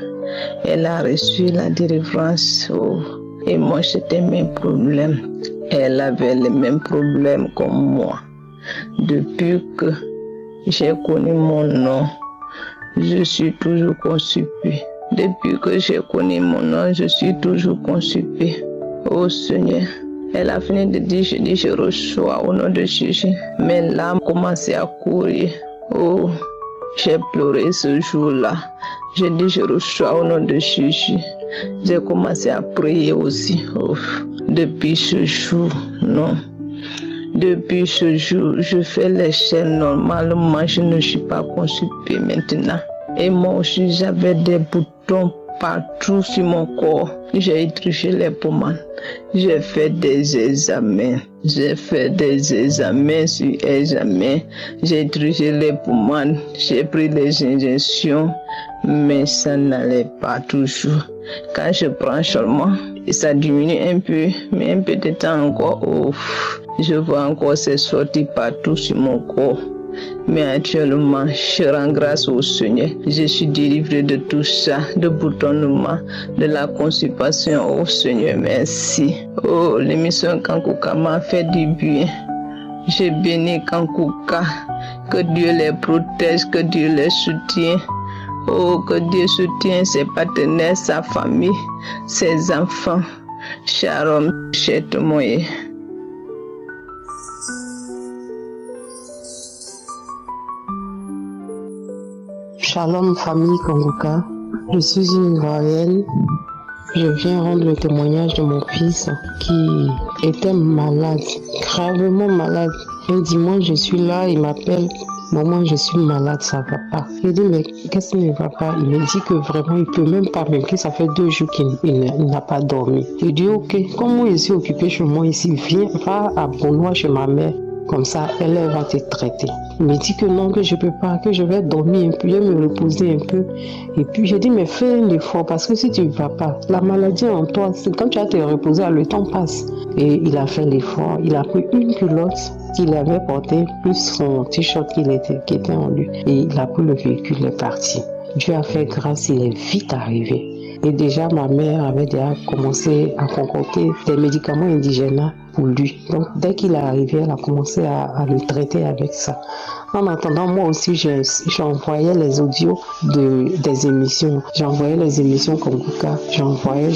elle a reçu la délivrance. Oh, et moi, c'était mes problèmes. Elle avait les mêmes problèmes comme moi. Depuis que j'ai connu mon nom, je suis toujours constipée. Depuis que j'ai connu mon nom, je suis toujours constipée. Oh Seigneur, elle a fini de dire, je reçois au nom de Jésus. Mes larmes commençaient à courir. Oh, j'ai pleuré ce jour-là. J'ai dit, je reçois au nom de Jésus. J'ai commencé à prier aussi. Oh, depuis ce jour, non. Depuis ce jour, je fais les chaînes normalement, je ne suis pas constipée maintenant. Et moi aussi, j'avais des boutons partout sur mon corps. J'ai utilisé les pommades. J'ai fait des examens. J'ai fait des examens sur examens. J'ai utilisé les pommades. J'ai pris les injections. Mais ça n'allait pas toujours. Quand je prends seulement, ça diminue un peu. Mais un peu de temps encore, oh, je vois encore ces sorties partout sur mon corps. Mais actuellement, je rends grâce au Seigneur. Je suis délivrée de tout ça, de boutonnement, de la constipation. Oh Seigneur, merci. Oh, l'émission Kankouka m'a fait du bien. J'ai béni Kankouka. Que Dieu les protège, que Dieu les soutienne. Oh, que Dieu soutienne ses partenaires, sa famille, ses enfants. Shalom, Chetmoye. Shalom famille Kanguka, je suis une Ivoirienne. Je viens rendre le témoignage de mon fils qui était malade, gravement malade. Un dimanche, je suis là, il m'appelle, maman, je suis malade, ça va pas. Je dis, mais qu'est-ce qui ne va pas? Il me dit que vraiment, il peut même pas, même que ça fait 2 jours qu'il n'a pas dormi. Je dis, ok, comme moi je suis occupée chez moi ici, viens, va à Bonois chez ma mère. Comme ça, elle va te traiter. Il me dit que non, que je peux pas, que je vais dormir un peu, je vais me reposer un peu. Et puis, j'ai dit, mais fais un effort, parce que si tu ne vas pas, la maladie en toi, c'est quand tu vas te reposer, le temps passe. Et il a fait l'effort, il a pris une culotte qu'il avait portée, plus son t-shirt qui était en lui. Et il a pris le véhicule, il est parti. Dieu a fait grâce, il est vite arrivé. Et déjà, ma mère avait déjà commencé à concocter des médicaments indigènes pour lui. Donc, dès qu'il est arrivé, elle a commencé à le traiter avec ça. En attendant, moi aussi, j'envoyais les audios des émissions. J'envoyais les émissions Kanguka. J'envoyais.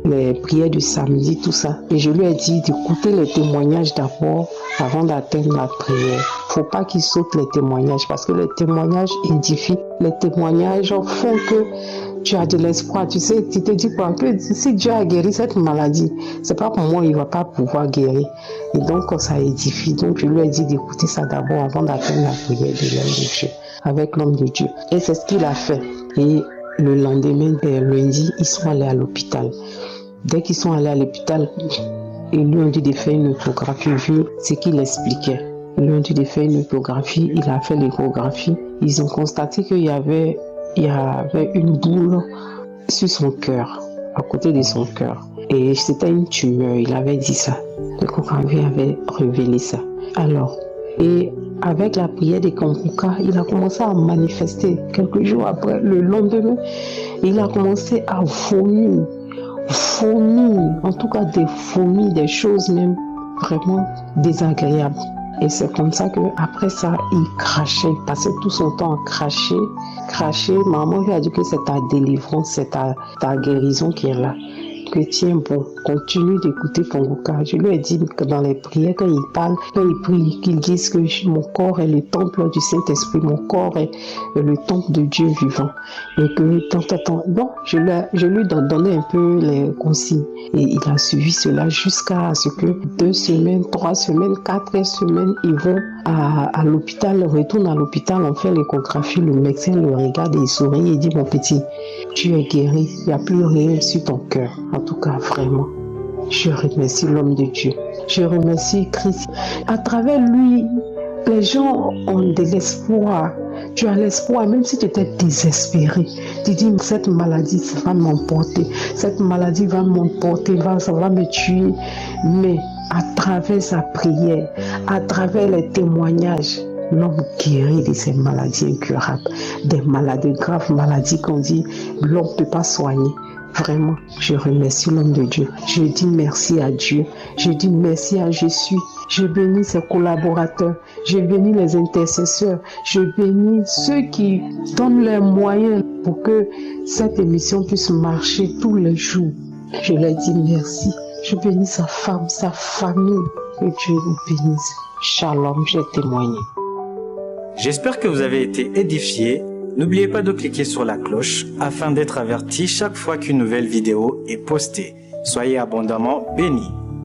Les prières du samedi, tout ça. Et je lui ai dit d'écouter les témoignages d'abord avant d'atteindre la prière. Faut pas qu'il saute les témoignages parce que les témoignages édifient. Les témoignages font que tu as de l'espoir. Tu sais, tu te dis quoi? Que si Dieu a guéri cette maladie, c'est pas pour moi, il va pas pouvoir guérir. Et donc, ça édifie. Donc, je lui ai dit d'écouter ça d'abord avant d'atteindre la prière de l'homme de Dieu, avec l'homme de Dieu. Et c'est ce qu'il a fait. Et le lendemain, lundi, ils sont allés à l'hôpital. Dès qu'ils sont allés à l'hôpital, ils lui ont dit de faire une échographie, vu ce qu'il expliquait. Ils lui ont dit de faire une échographie, il a fait l'échographie. Ils ont constaté qu'il y avait une boule sur son cœur, à côté de son cœur. Et c'était une tumeur, il avait dit ça. L'échographie avait révélé ça. Alors, et avec la prière des Kanguka, il a commencé à manifester. Quelques jours après, le lendemain, il a commencé à vomir, en tout cas des vomis, des choses même vraiment désagréables. Et c'est comme ça qu'après ça, il crachait, il passait tout son temps à cracher. Maman lui a dit que c'est ta délivrance, c'est ta guérison qui est là. que tiens bon, continue d'écouter Kangoka. Je lui ai dit que dans les prières, quand il parle, quand il prie, qu'il dise que mon corps est le temple du Saint-Esprit, mon corps est le temple de Dieu vivant. Et que tant. Bon, je lui donné un peu les consignes. Et il a suivi cela jusqu'à ce que 2 semaines, 3 semaines, 4 semaines, ils vont à l'hôpital, retournent à l'hôpital, on fait l'échographie, le médecin le regarde et il sourit et dit mon petit, tu es guéri, il n'y a plus rien sur ton cœur. En tout cas, vraiment, je remercie l'homme de Dieu. Je remercie Christ. À travers lui, les gens ont de l'espoir. Tu as l'espoir, même si tu étais désespéré. Tu dis, cette maladie, ça va m'emporter. Cette maladie va m'emporter, ça va me tuer. Mais à travers sa prière, à travers les témoignages, l'homme guérit de ces maladies incurables. Des maladies graves, maladies qu'on dit, l'homme ne peut pas soigner. Vraiment, je remercie l'homme de Dieu. Je dis merci à Dieu. Je dis merci à Jésus. Je bénis ses collaborateurs. Je bénis les intercesseurs. Je bénis ceux qui donnent les moyens pour que cette émission puisse marcher tous les jours. Je leur dis merci. Je bénis sa femme, sa famille. Que Dieu vous bénisse. Shalom, j'ai témoigné. J'espère que vous avez été édifiés. N'oubliez pas de cliquer sur la cloche afin d'être averti chaque fois qu'une nouvelle vidéo est postée. Soyez abondamment bénis.